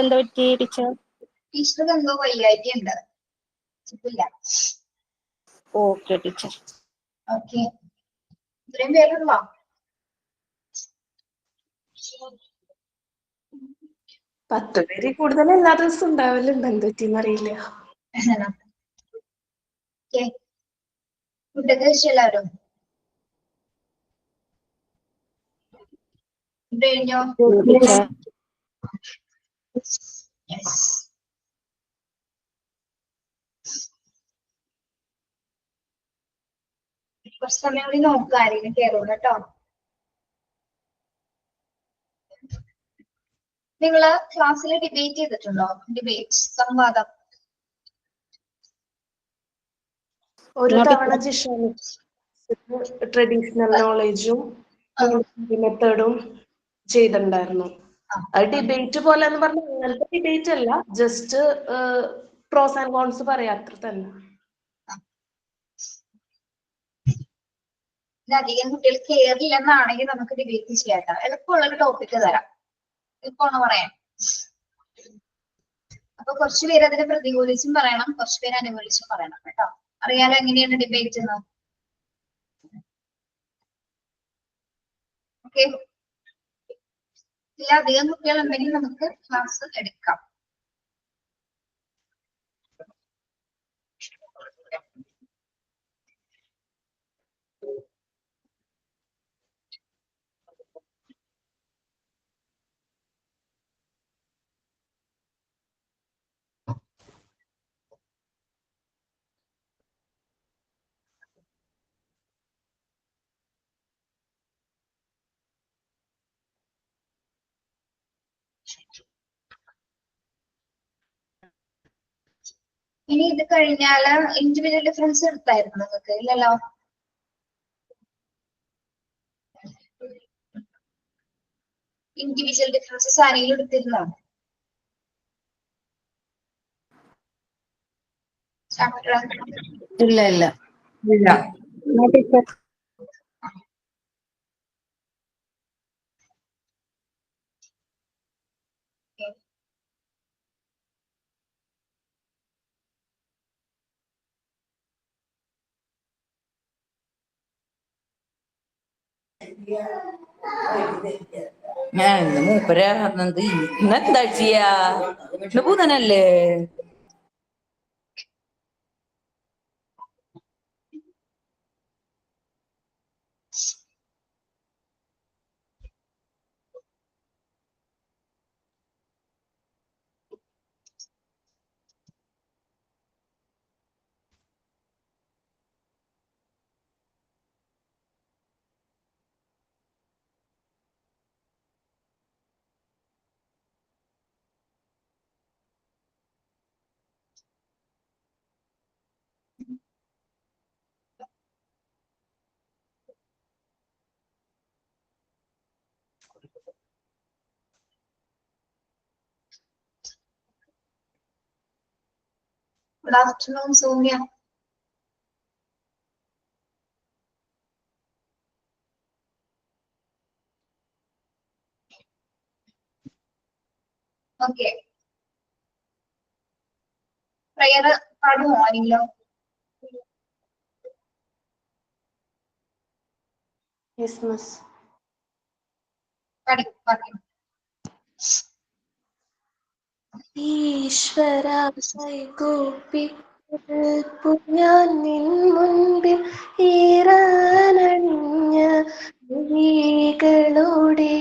എന്താ പറ്റി ടീച്ചർ? ടീച്ചർക്ക് എന്തോ വയ്യായ്ക ഉണ്ട്. Okay teacher. ഓക്കെ, ഇത്രയും പേരുള്ളോ? പത്ത് പേര് കൂടുതൽ എല്ലാ ദിവസവും ഉണ്ടാവലുണ്ട്, എന്ത് പറ്റിയെന്ന് അറിയില്ല. ഫുഡൊക്കെ കഴിച്ചു എല്ലാവരും? കഴിഞ്ഞോ? കുറച്ച് സമയം കൂടി നോക്കുക, ആരെങ്കിലും കയറുള്ളൂ കേട്ടോ. നിങ്ങള് ക്ലാസ്സിൽ ഡിബേറ്റ് ചെയ്തിട്ടുണ്ടോ? ഡിബേറ്റ്, സംവാദം? ഒരു തവണ ട്രഡീഷണൽ നോളജും മെത്തേഡും ചെയ്തിട്ടുണ്ടായിരുന്നു. അത് ഡിബേറ്റ് പോലെ എന്ന് പറഞ്ഞാൽ അങ്ങനത്തെ ഡിബേറ്റ് അല്ല, ജസ്റ്റ് പ്രോസ് ആൻഡ് കോൺസ് പറയാം, അത്ര തന്നെ. അധികം കുട്ടികൾ കയറില്ലെന്നാണെങ്കിൽ നമുക്ക് ഡിബേറ്റ് ചെയ്യാട്ടോ. എളുപ്പമുള്ളൊരു ടോപ്പിക്ക് തരാം, എളുപ്പമാണ് പറയാൻ. അപ്പൊ കുറച്ചുപേര് അതിനെ പ്രതികൂലിച്ചും പറയണം, കുറച്ചുപേര് അനുകൂലിച്ചും പറയണം കേട്ടോ. അറിയാലോ എങ്ങനെയാണ് ഡിബേറ്റ് എന്ന്? ഓക്കെ, അധികം കുട്ടികൾ ഉണ്ടെങ്കിൽ നമുക്ക് ക്ലാസ് എടുക്കാം. ഇനി ഇത് കഴിഞ്ഞാല് ഇൻഡിവിജ്വൽ ഡിഫറൻസ് എടുത്തായിരുന്നു നിങ്ങൾക്ക്? ഇല്ലല്ലോ. ഇൻഡിവിജ്വൽ ഡിഫറൻസസ് ആരെങ്കിലും എടുത്തിരുന്നോ? ഇല്ല. ഞാൻ മൂപ്പര ഇന്നെന്താ ചെയ്യാ? ഇന്ന് ബുധനല്ലേ? Good afternoon, Soumya. Okay. Prayer പാടുമോ ആരെങ്കിലും? Yes, miss. പഠിക്കും. ഈശ്വര കൈകൂപ്പി ഞാൻ നിൻ മുൻപിൽ ഈറനണിഞ്ഞ മിഴികളോടെ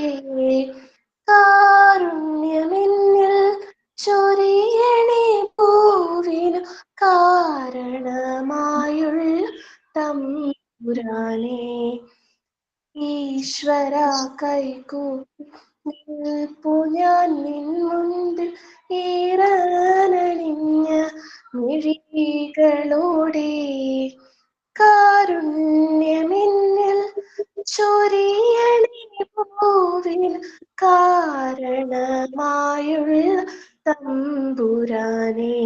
കാരുണ്യമെന്നിൽ ചൊരിയണേ പൂവിനു കാരണമായുള്ള തമ്പുരാനേ. ഈശ്വര കൈകൂപ്പി നിൽപ്പു ഞാൻ നിൻ മുൻപിൽ ഈറനണിഞ്ഞ മിഴികളോടെ കാരുണ്യമെന്നിൽ ചൊരിയണേ പൂവിൽ കാരണമായുള്ള തമ്പുരാനേ.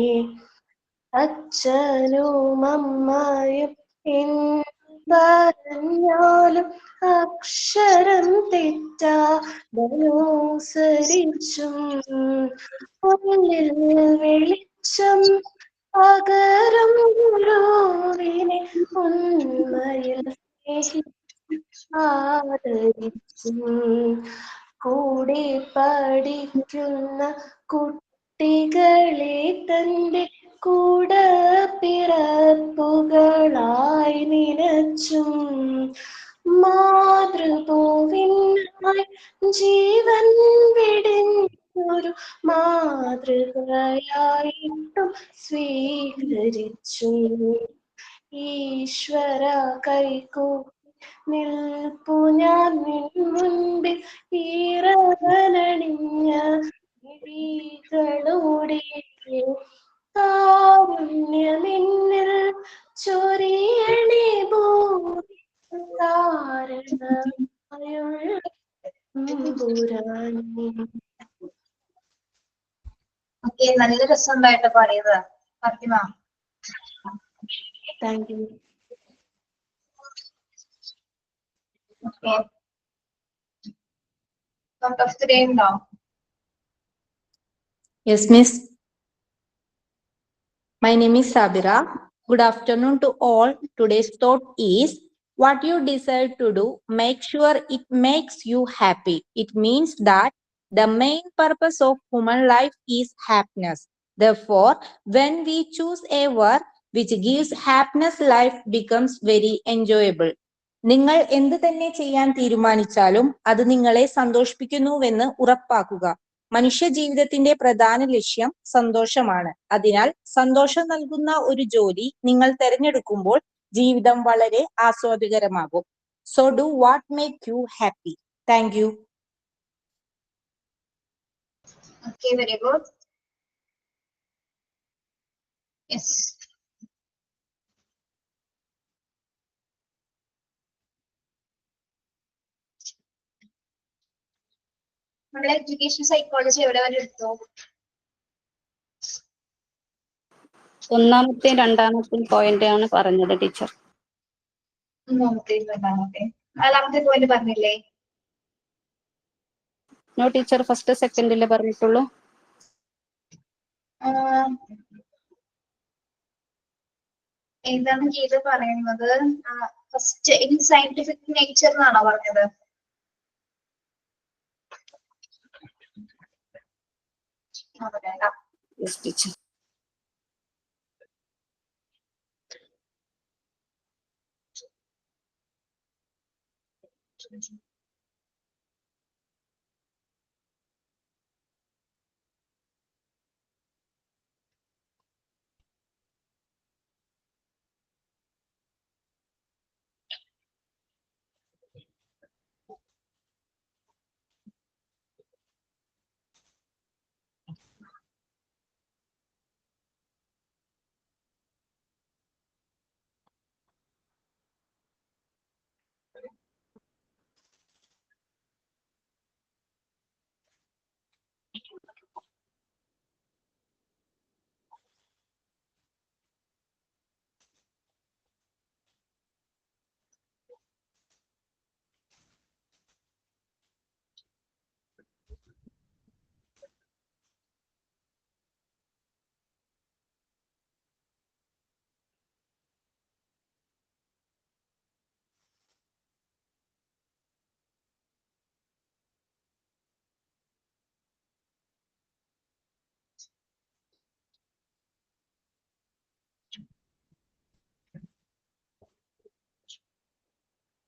അച്ഛനും അമ്മയും പറഞ്ഞാലും അക്ഷരം തെറ്റാതനുസരിച്ചും ഉള്ളിൽ വെളിച്ചം പകരം ഗുരുവിനെ ഉണ്മയിൽ ആദരിച്ചും കൂടെ പഠിക്കുന്ന കുട്ടികളെ തന്റെ കൂടെ പിറപ്പുകളായി നിലച്ചും മാതൃഭൂവിനായി ജീവൻ വെടിഞ്ഞൊരു മാതൃകയായിട്ടും സ്വീകരിച്ചും ഈശ്വര കൈകൂപ്പി നിൽപ്പു ഞാൻ നിൻ മുൻപിൽ ഈറവനണിഞ്ഞ വിഴികളോടെ കാരുണ്യമെന്നിൽ ചൊരിയണേ ഭൂമി കാരണമായുള്ള തമ്പുരാനേ. ഓക്കെ, നല്ല രസമുണ്ടായിട്ട് പാടിയത് Fathima. Thank you. Okay, Thought of the day ഉണ്ടോ? Yes, Miss. My name is Sabira. Good afternoon to all. Today's thought is, what you decide to do, make sure it makes you happy. It means that the main purpose of human life is happiness. Therefore, when we choose a work which gives happiness, life becomes very enjoyable. നിങ്ങൾ എന്ത് തന്നെ ചെയ്യാൻ തീരുമാനിച്ചാലും അത് നിങ്ങളെ സന്തോഷിപ്പിക്കുന്നുവെന്ന് ഉറപ്പാക്കുക. മനുഷ്യ ജീവിതത്തിന്റെ പ്രധാന ലക്ഷ്യം സന്തോഷമാണ്. അതിനാൽ സന്തോഷം നൽകുന്ന ഒരു ജോലി നിങ്ങൾ തിരഞ്ഞെടുക്കുമ്പോൾ ജീവിതം വളരെ ആസ്വാദികരമാകും. So do what make you happy. Thank you. Okay, very good. Yes. നമ്മുടെ എഡ്യൂക്കേഷൻ സൈക്കോളജി എവിടെ വരെ എടുത്തു? ഒന്നാമത്തെയും രണ്ടാമത്തെയും പോയിന്റ് ആണ് പറഞ്ഞത് ടീച്ചർ. ഒന്നാമത്തെ രണ്ടാമത്തെ നാലാമത്തെ പോയിന്റ് പറഞ്ഞില്ലേ? നോ ടീച്ചർ, ഫസ്റ്റ് സെക്കൻഡില് പറഞ്ഞിട്ടുള്ളൂ. എന്താണ് ഗീത പറയുന്നത്? ഫസ്റ്റ് ഇൻ സയന്റിഫിക് നേച്ചർ എന്നാണോ പറഞ്ഞത്? Yes teacher.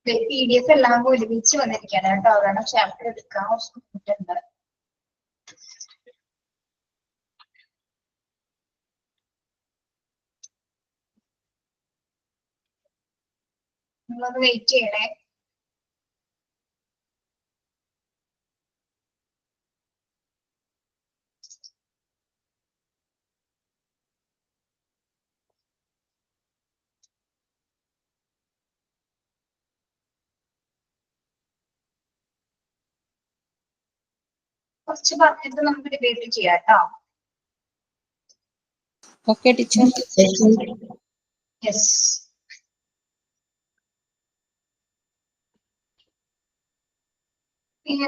PDF എല്ലാം ഒരുമിച്ച് വന്നിരിക്കുകയാണ് കേട്ടോ, കാരണം ചാപ്റ്റർ എടുക്കാൻ കുറച്ച് ബുദ്ധിമുട്ടുണ്ട്. നിങ്ങളൊന്ന് വെയിറ്റ് ചെയ്യണേ. കുറച്ച് പറഞ്ഞിട്ട് നമുക്ക് ഡിബേറ്റ് ചെയ്യാം കേട്ടോ. Okay teacher. Yes.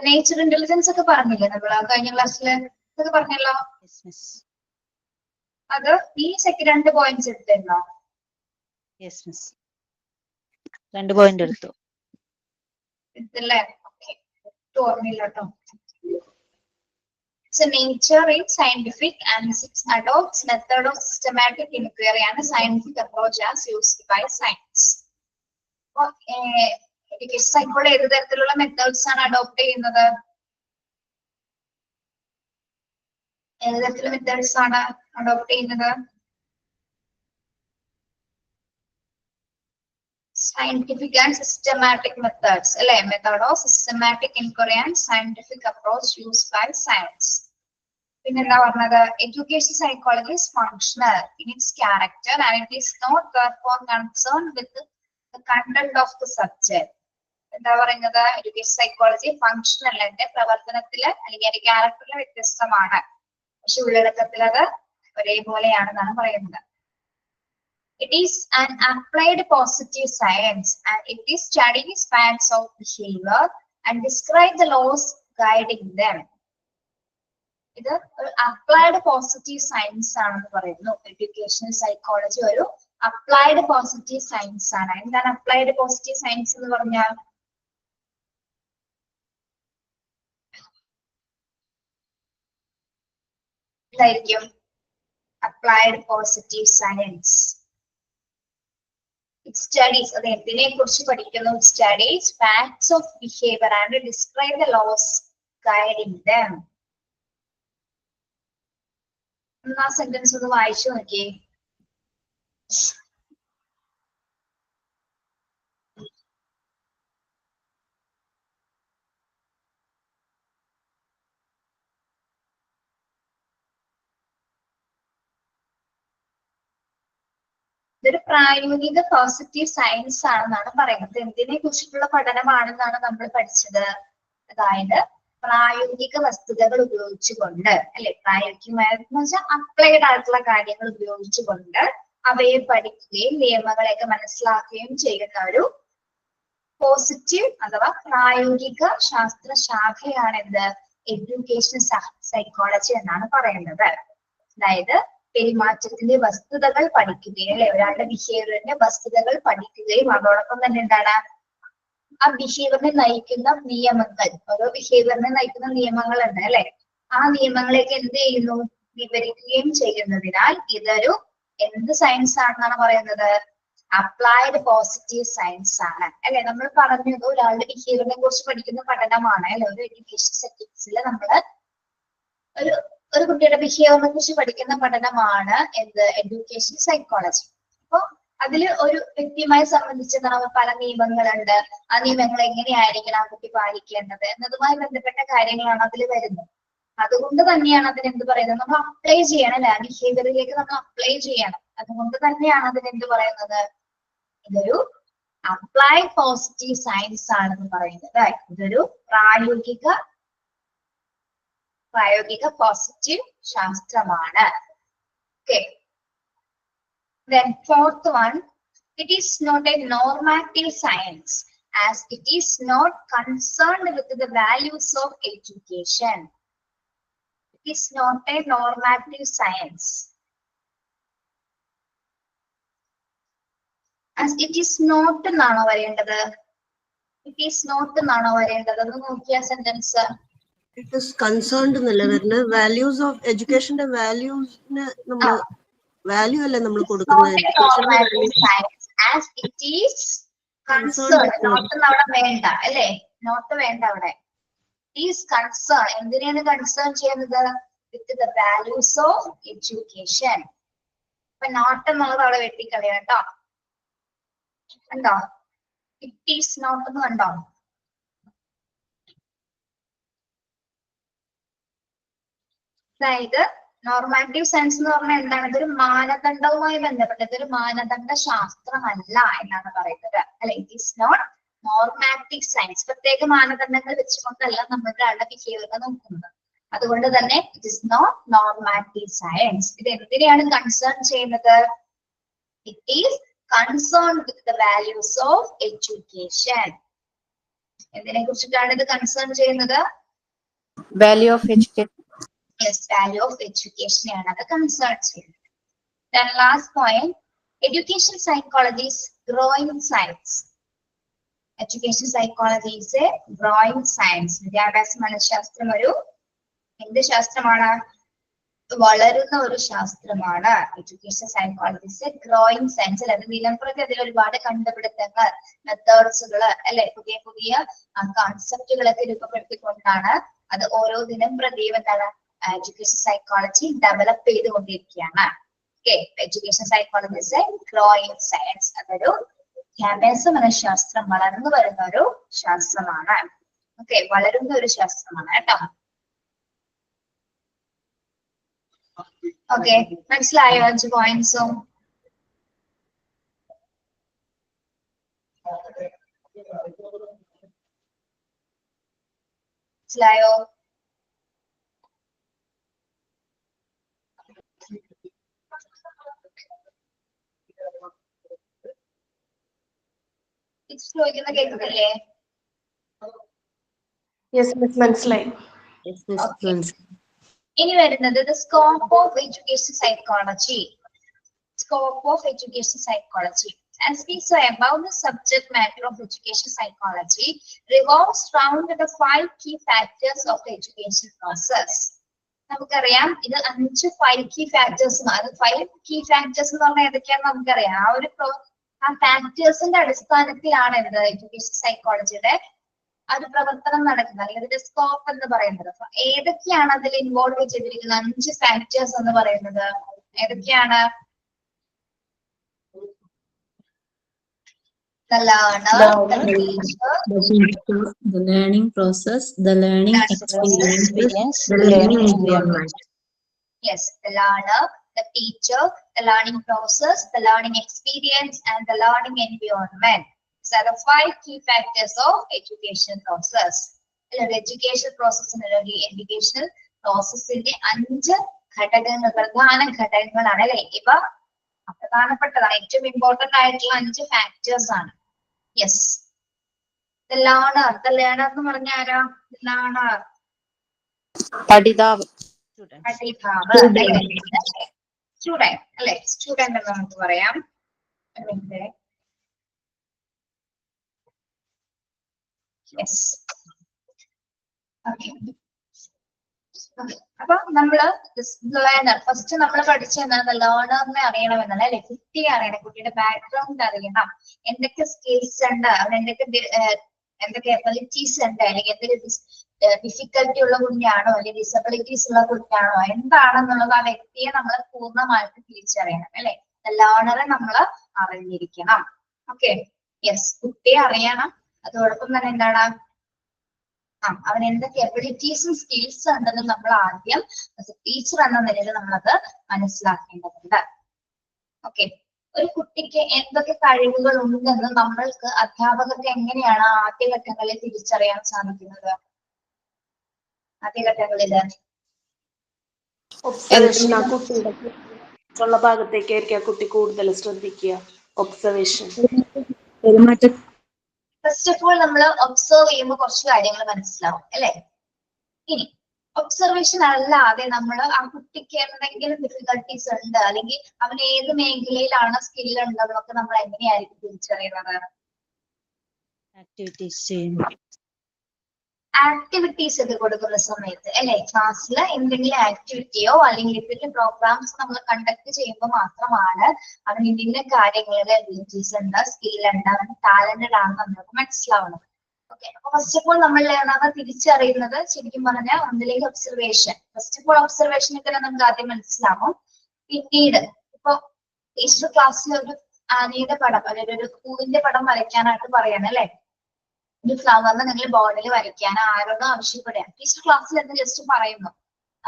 Nature intelligence ഒക്കെ പറഞ്ഞില്ലേ നമ്മൾ കഴിഞ്ഞ ക്ലാസ്സിൽ ഇതൊക്കെ പറഞ്ഞല്ലോ. അത് ഈ രണ്ട് പോയിന്റ്സ് എടുത്തിരുന്നോ? 2 പോയിന്റ് എടുത്തു. എടുത്തല്ലേ? ഓർമ്മയില്ല കേട്ടോ. So nature in scientific analysis adopts method of systematic inquiry and scientific approach as used by science. Psychology ഏത് തരത്തിലുള്ള മെത്തേഡ്സ് ആണ് അഡോപ്റ്റ് ചെയ്യുന്നത്? ഏത് തരത്തിലുള്ള മെത്തേഡ്സ് ആണ് അഡോപ്റ്റ് ചെയ്യുന്നത്? Scientific and systematic methods, അല്ലെ? Method of systematic inquiry and scientific approach used by science. പിന്നെന്താ പറഞ്ഞത്? Education psychology is functional in its character and it is not therefore concerned with the content of the subject. എന്താ പറയുന്നത്? Education psychology functional അതിന്റെ പ്രവർത്തനത്തില് അല്ലെങ്കിൽ അതിന്റെ ക്യാരക്ടറില് വ്യത്യസ്തമാണ്, പക്ഷെ ഉള്ളടക്കത്തിൽ അത് ഒരേപോലെയാണെന്നാണ് പറയുന്നത്. It is an applied positive science and it is studies facts of behavior and describe the laws guiding them. ഇത് ഒരു അപ്ലൈഡ് പോസിറ്റീവ് സയൻസ് ആണെന്ന് പറയുന്നു. എഡ്യൂക്കേഷണൽ സൈക്കോളജി ഒരു അപ്ലൈഡ് പോസിറ്റീവ് സയൻസ് ആണ്. എന്താണ് അപ്ലൈഡ് പോസിറ്റീവ് സയൻസ് എന്ന് പറഞ്ഞാൽ? എന്തായിരിക്കും അപ്ലൈഡ് പോസിറ്റീവ് സയൻസ്? Studies അത് എന്തിനെ കുറിച്ച് പഠിക്കുന്നു? Studies facts of behavior and describe the laws guiding them. ആ സെന്റൻസ് ഒന്ന് വായിച്ചു നോക്കിയേ. ഇതൊരു പ്രായോഗിക പോസിറ്റീവ് സയൻസ് ആണെന്നാണ് പറയുന്നത്. എന്തിനെ കുറിച്ചിട്ടുള്ള പഠനമാണെന്നാണ് നമ്മൾ പഠിച്ചത്? അതായത് പ്രായോഗിക വസ്തുതകൾ ഉപയോഗിച്ചുകൊണ്ട്, അല്ലെ, പ്രായോഗികമായെന്ന് വെച്ചാൽ അപ്ലൈഡ് ആയിട്ടുള്ള കാര്യങ്ങൾ ഉപയോഗിച്ചുകൊണ്ട് അവയെ പഠിക്കുകയും നിയമങ്ങളെയൊക്കെ മനസ്സിലാക്കുകയും ചെയ്യുന്ന ഒരു പോസിറ്റീവ് അഥവാ പ്രായോഗിക ശാസ്ത്ര ശാഖയാണ് എന്ത്? എഡ്യൂക്കേഷൻ സൈക്കോളജി എന്നാണ് പറയുന്നത്. അതായത് പെരുമാറ്റത്തിന്റെ വസ്തുതകൾ പഠിക്കുകയും, അല്ലെ, ഒരാളുടെ ബിഹേവിയറിന്റെ വസ്തുതകൾ പഠിക്കുകയും അതോടൊപ്പം തന്നെ എന്താണ് ആ ബിഹേവിയറിനെ നയിക്കുന്ന നിയമങ്ങൾ, ഓരോ ബിഹേവിയറിനെ നയിക്കുന്ന നിയമങ്ങളുണ്ട്, അല്ലെ, ആ നിയമങ്ങളെയൊക്കെ എന്ത് ചെയ്യുന്നു? വിവരിക്കുകയും ചെയ്യുന്നതിനാൽ ഇതൊരു എന്ത് സയൻസ് ആണെന്നാണ് പറയുന്നത്? അപ്ലൈഡ് പോസിറ്റീവ് സയൻസ് ആണ്, അല്ലെ. നമ്മൾ പറഞ്ഞത് ഒരാളുടെ ബിഹേവിയറിനെ കുറിച്ച് പഠിക്കുന്ന പഠനമാണ്, അല്ലെ. ഒരു എഡ്യൂക്കേഷൻ സെറ്റിംഗ്സിൽ നമ്മള് ഒരു കുട്ടിയുടെ ബിഹേവിയറിനെ കുറിച്ച് പഠിക്കുന്ന പഠനമാണ് എന്ത്? Education psychology. അപ്പൊ അതിൽ ഒരു വ്യക്തിയുമായി സംബന്ധിച്ച് പല നിയമങ്ങളുണ്ട്. ആ നിയമങ്ങൾ എങ്ങനെയായിരിക്കണം ആ കുട്ടി പാലിക്കേണ്ടത് എന്നതുമായി ബന്ധപ്പെട്ട കാര്യങ്ങളാണ് അതിൽ വരുന്നത്. അതുകൊണ്ട് തന്നെയാണ് അതിനെന്ത് പറയുന്നത്? നമ്മൾ അപ്ലൈ ചെയ്യണം, അല്ലെ, ആ ബിഹേവിയറിലേക്ക് നമ്മൾ അപ്ലൈ ചെയ്യണം. അതുകൊണ്ട് തന്നെയാണ് അതിനെന്ത് പറയുന്നത്? ഇതൊരു അപ്ലൈഡ് പോസിറ്റീവ് സയൻസ് ആണെന്ന് പറയുന്നത്. ഇതൊരു പ്രായോഗിക പോസിറ്റീവ് ശാസ്ത്രമാണ്. Okay. Then fourth one, it is not a normative science as it is not concerned with the values of education. It is not a normative science. As it is not എന്നാണോ വരേണ്ടത്? It is not എന്നാണോ വരേണ്ടത്? ഒന്ന് നോക്കിയ sentence. It is concerned എന്നല്ല വരുന്നത്. Values of എഡ്യൂക്കേഷന്റെ വാല്യൂസിന് നമ്മൾ value അല്ലേ നമ്മൾ കൊടുക്കുന്നത്? As it is concerned, note അവിടെ വേണ്ട, അല്ലെ, നോട്ട് വേണ്ട അവിടെ. Is concerned, എന്തിനാണ് കൺസേൺ ചെയ്യുന്നത്? വിത്ത് ദ വാല്യൂസ് ഓഫ് എഡ്യൂക്കേഷൻ. അപ്പൊ നോട്ട് എന്നുള്ളത് അവിടെ വെട്ടിക്കളയാം കേട്ടോ. കണ്ടോ? ഇറ്റ് ഈസ് നോട്ട് എന്ന് കണ്ടോ? അതായത് നോർമാറ്റീവ് സയൻസ് എന്ന് പറഞ്ഞാൽ എന്താണ്? ഇതൊരു മാനദണ്ഡവുമായി ബന്ധപ്പെട്ട ഇതൊരു മാനദണ്ഡ ശാസ്ത്രമല്ല എന്നാണ് പറയുന്നത്, അല്ലെ. It is not normative science. പ്രത്യേക മാനദണ്ഡങ്ങൾ വെച്ചുകൊണ്ടല്ല നമ്മൾ ഒരാളുടെ ബിഹേവിയർ നോക്കുന്നത്. അതുകൊണ്ട് തന്നെ it is not normative science. ഇത് എന്തിനെയാണ് കൺസേൺ ചെയ്യുന്നത്? It is concern with the values of education. എന്തിനെ കുറിച്ചിട്ടാണ് ഇത് കൺസേൺ ചെയ്യുന്നത്? Value of education. Yes, value of എഡ്യൂക്കേഷനെയാണ് അത് കൺസേൺ ചെയ്യുന്നത്. Then last point, education psychology is growing science. Education psychology is a growing science. വിദ്യാഭ്യാസ മനഃശാസ്ത്രം ഒരു എന്ത് ശാസ്ത്രമാണ്? വളരുന്ന ഒരു ശാസ്ത്രമാണ്. Education psychology is A growing science. അല്ലാതെ ദിനംപ്രതി അതിൽ ഒരുപാട് കണ്ടുപിടുത്തങ്ങൾ, മെത്തേഡ്സുകൾ അല്ലെ, പുതിയ പുതിയ കോൺസെപ്റ്റുകളൊക്കെ രൂപപ്പെടുത്തിക്കൊണ്ടാണ് അത് ഓരോ ദിനം പ്രതിയും എന്താണ് എഡ്യൂക്കേഷൻ സൈക്കോളജി ഡെവലപ്പ് ചെയ്തുകൊണ്ടിരിക്കുകയാണ്. Okay, education psychology is A growing science. അതൊരു വിദ്യാഭ്യാസ മനഃശാസ്ത്രം, വളർന്നു വരുന്ന ഒരു ശാസ്ത്രമാണ്. ഓക്കെ, വളരുന്ന ഒരു ശാസ്ത്രമാണ് കേട്ടോ. ഓക്കെ, മനസ്സിലായോ 5 പോയിന്റ്സും? മനസ്സിലായോ? ചോദിക്കുന്ന കേൾക്കുന്നില്ലേ? യെസ് മിസ്, മനസ്സിലായി. ഇനി വരുന്നത് the scope of education psychology. Scope of education psychology. As we saw above, the subject matter of education psychology revolves around the 5 key factors of the education process. നമുക്കറിയാം ഇത് 5 key factors. 5 key factors എന്ന് പറഞ്ഞാൽ ഏതൊക്കെയാണെന്ന് നമുക്കറിയാം. ആ ഫാക്ടേഴ്സിന്റെ അടിസ്ഥാനത്തിലാണ് ഇത് education സൈക്കോളജിയുടെ ഒരു പ്രവർത്തനം നടക്കുന്നത്, അല്ലെങ്കിൽ ഇതിന്റെ സ്കോപ്പ് എന്ന് പറയുന്നത്. ഏതൊക്കെയാണ് അതിൽ ഇൻവോൾവ് ചെയ്തിരിക്കുന്ന 5 ഫാക്ടേഴ്സ് എന്ന് പറയുന്നത്? ഏതൊക്കെയാണ്? The learner, the teacher, the learning process, the learning experience, the learning environment. Yes, the learner, the teacher, the learning process, the learning experience, and the learning environment. These are the 5 key factors of education process. Education process and educational process in the 5 ഘടകങ്ങൾ, പ്രധാന ഘടകങ്ങളാണ് അല്ലെ? ഇവ പ്രധാനപ്പെട്ടതാണ്, ഏറ്റവും important ആയിട്ടുള്ള 5 factors ആണ്. Yes, the learner എന്ന് പറഞ്ഞ ആരാ? learner, പഠിതാവ്. സ്റ്റുഡന്റ് അല്ലെ? സ്റ്റുഡന്റ് എന്ന് നമുക്ക് പറയാം. യെസ്, അപ്പൊ നമ്മള് ലേണർ ഫസ്റ്റ് നമ്മൾ പഠിച്ച എന്താണ്? ലേണറിനെ അറിയണമെന്നല്ല അല്ലെ? കുട്ടിയെ അറിയണം, കുട്ടിയുടെ ബാക്ക്ഗ്രൗണ്ട് അറിയണം, എന്തൊക്കെ സ്കിൽസ് ഉണ്ട്, അവൻ എന്തൊക്കെ എബിലിറ്റീസ് ഉണ്ട്, അല്ലെങ്കിൽ എന്തൊക്കെ ഡിഫിക്കൽറ്റി ഉള്ള കുട്ടിയാണോ, അല്ലെങ്കിൽ ഡിസബിലിറ്റീസ് ഉള്ള കുട്ടിയാണോ, എന്താണെന്നുള്ളത് ആ വ്യക്തിയെ നമ്മൾ പൂർണ്ണമായിട്ട് തിരിച്ചറിയണം അല്ലെ? ലേണറെ നമ്മൾ അറിഞ്ഞിരിക്കണം. ഓക്കെ, യെസ്, കുട്ടിയെ അറിയണം. അതോടൊപ്പം തന്നെ എന്താണ് അവൻ എന്തൊക്കെ എബിലിറ്റീസും സ്കിൽസ് ഉണ്ടെന്ന് നമ്മൾ ആദ്യം ടീച്ചർ എന്ന നിലയിൽ നമ്മളത് മനസ്സിലാക്കേണ്ടതുണ്ട്. ഓക്കെ, ഒരു കുട്ടിക്ക് എന്തൊക്കെ കഴിവുകൾ ഉണ്ടെന്ന് നമ്മൾക്ക് അധ്യാപകർക്ക് എങ്ങനെയാണ് ആദ്യഘട്ടങ്ങളിൽ തിരിച്ചറിയാൻ സാധിക്കുന്നത്? ആദ്യഘട്ടങ്ങളില് ഒബ്സർവേഷൻ, ആ കുട്ടിയുടെ ഉള്ള ഭാഗത്തേക്കായിരിക്കും കുട്ടി കൂടുതൽ ശ്രദ്ധിക്കുക. ഒബ്സർവേഷൻ. ഫസ്റ്റ് ഓഫ് ഓൾ നമ്മൾ ഒബ്സർവ് ചെയ്യുമ്പോൾ കുറച്ച് കാര്യങ്ങൾ മനസ്സിലാവും അല്ലെ? ഇനി ഒബ്സർവേഷൻ അല്ലാതെ നമ്മൾ ആ കുട്ടിക്ക് എന്തെങ്കിലും ഡിഫിക്കൽട്ടീസ് ഉണ്ട്, അല്ലെങ്കിൽ അവൻ ഏത് മേഖലയിലാണ് സ്കിൽ ഉണ്ടെന്നൊക്കെ നമ്മൾ എങ്ങനെയായിരിക്കും തിരിച്ചറിയുന്നത്? ആക്ടിവിറ്റീസ് ഒക്കെ കൊടുക്കുന്ന സമയത്ത് അല്ലെ? ക്ലാസ്സിൽ എന്തെങ്കിലും ആക്ടിവിറ്റിയോ അല്ലെങ്കിൽ എന്തെങ്കിലും പ്രോഗ്രാംസ് നമ്മൾ കണ്ടക്ട് ചെയ്യുമ്പോൾ മാത്രമാണ് അവൻ ഇതിന്റെ കാര്യങ്ങളിൽ എബിലിറ്റീസ് ഉണ്ട്, സ്കിൽ ഉണ്ട്, അവൻ ടാലന്റഡ് ആണെന്ന് നമുക്ക് മനസ്സിലാവുന്നത്. ഓക്കെ, അപ്പൊ ഫസ്റ്റ് ഓഫ് ഓൾ നമ്മൾ തിരിച്ചറിയുന്നത് ശരിക്കും പറഞ്ഞാൽ ഒന്നിലേക്ക് ഒബ്സർവേഷൻ. ഫസ്റ്റ് ഓഫ് ഓൾ ഒബ്സർവേഷനെ തന്നെ നമുക്ക് ആദ്യം മനസ്സിലാവും. പിന്നീട് ഇപ്പൊ ടീച്ചർ ക്ലാസ്സിൽ ഒരു ആനയുടെ പടം അല്ലെങ്കിൽ ഒരു പൂവിന്റെ പടം വരയ്ക്കാനായിട്ട് പറയാണ് അല്ലെ? ഒരു ഫ്ലവറിനെ നിങ്ങൾ ബോർഡിൽ വരയ്ക്കാൻ ആരോടും ആവശ്യപ്പെടുക. ടീച്ചർ ക്ലാസ്സിൽ എന്ന് ജസ്റ്റ് പറയുന്നു.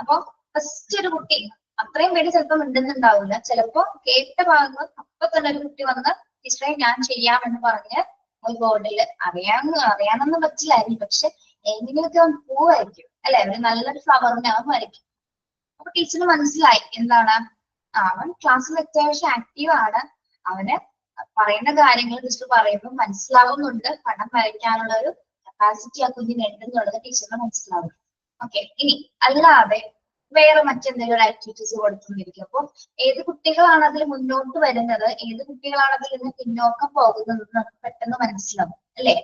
അപ്പൊ ഫസ്റ്റ് ഒരു കുട്ടി, അത്രയും പേര് ചിലപ്പോൾ മിണ്ടുന്നുണ്ടാവില്ല, ചിലപ്പോ കേട്ട ഭാഗങ്ങൾ അപ്പൊ തന്നെ ഒരു കുട്ടി വന്ന് ടീച്ചറെ ഞാൻ ചെയ്യാമെന്ന് പറഞ്ഞ് ഒരു ബോർഡിൽ അറിയാനൊന്നും പറ്റില്ലായിരിക്കും, പക്ഷെ എങ്ങനെയൊക്കെ അവൻ പോവായിരിക്കും അല്ലെ? ഒരു നല്ലൊരു ഫ്ലവറിനെ അവൻ വരയ്ക്കും. അപ്പൊ ടീച്ചറിന് മനസ്സിലായി എന്താണ് അവൻ ക്ലാസ്സിൽ അത്യാവശ്യം ആക്റ്റീവ് ആണ്, അവന് പറയുന്ന കാര്യങ്ങൾ ടീച്ചർ പറയുമ്പോൾ മനസ്സിലാവുന്നുണ്ട്, പടം വരയ്ക്കാനുള്ള ഒരു കപ്പാസിറ്റി ആ കുഞ്ഞിന് ഉണ്ടെന്നുള്ളത് ടീച്ചറിന് മനസ്സിലാവും. ഓക്കെ, ഇനി അല്ലാതെ വേറെ മറ്റെന്തെങ്കിലും ആക്ടിവിറ്റീസ് കൊടുത്തുകൊണ്ടിരിക്കും. അപ്പോൾ ഏത് കുട്ടികളാണ് അതിൽ മുന്നോട്ട് വരുന്നത്, ഏത് കുട്ടികളാണ് അതിൽ നിന്ന് പിന്നോക്കം പോകുന്നത് നമുക്ക് പെട്ടെന്ന് മനസ്സിലാവും അല്ലെ.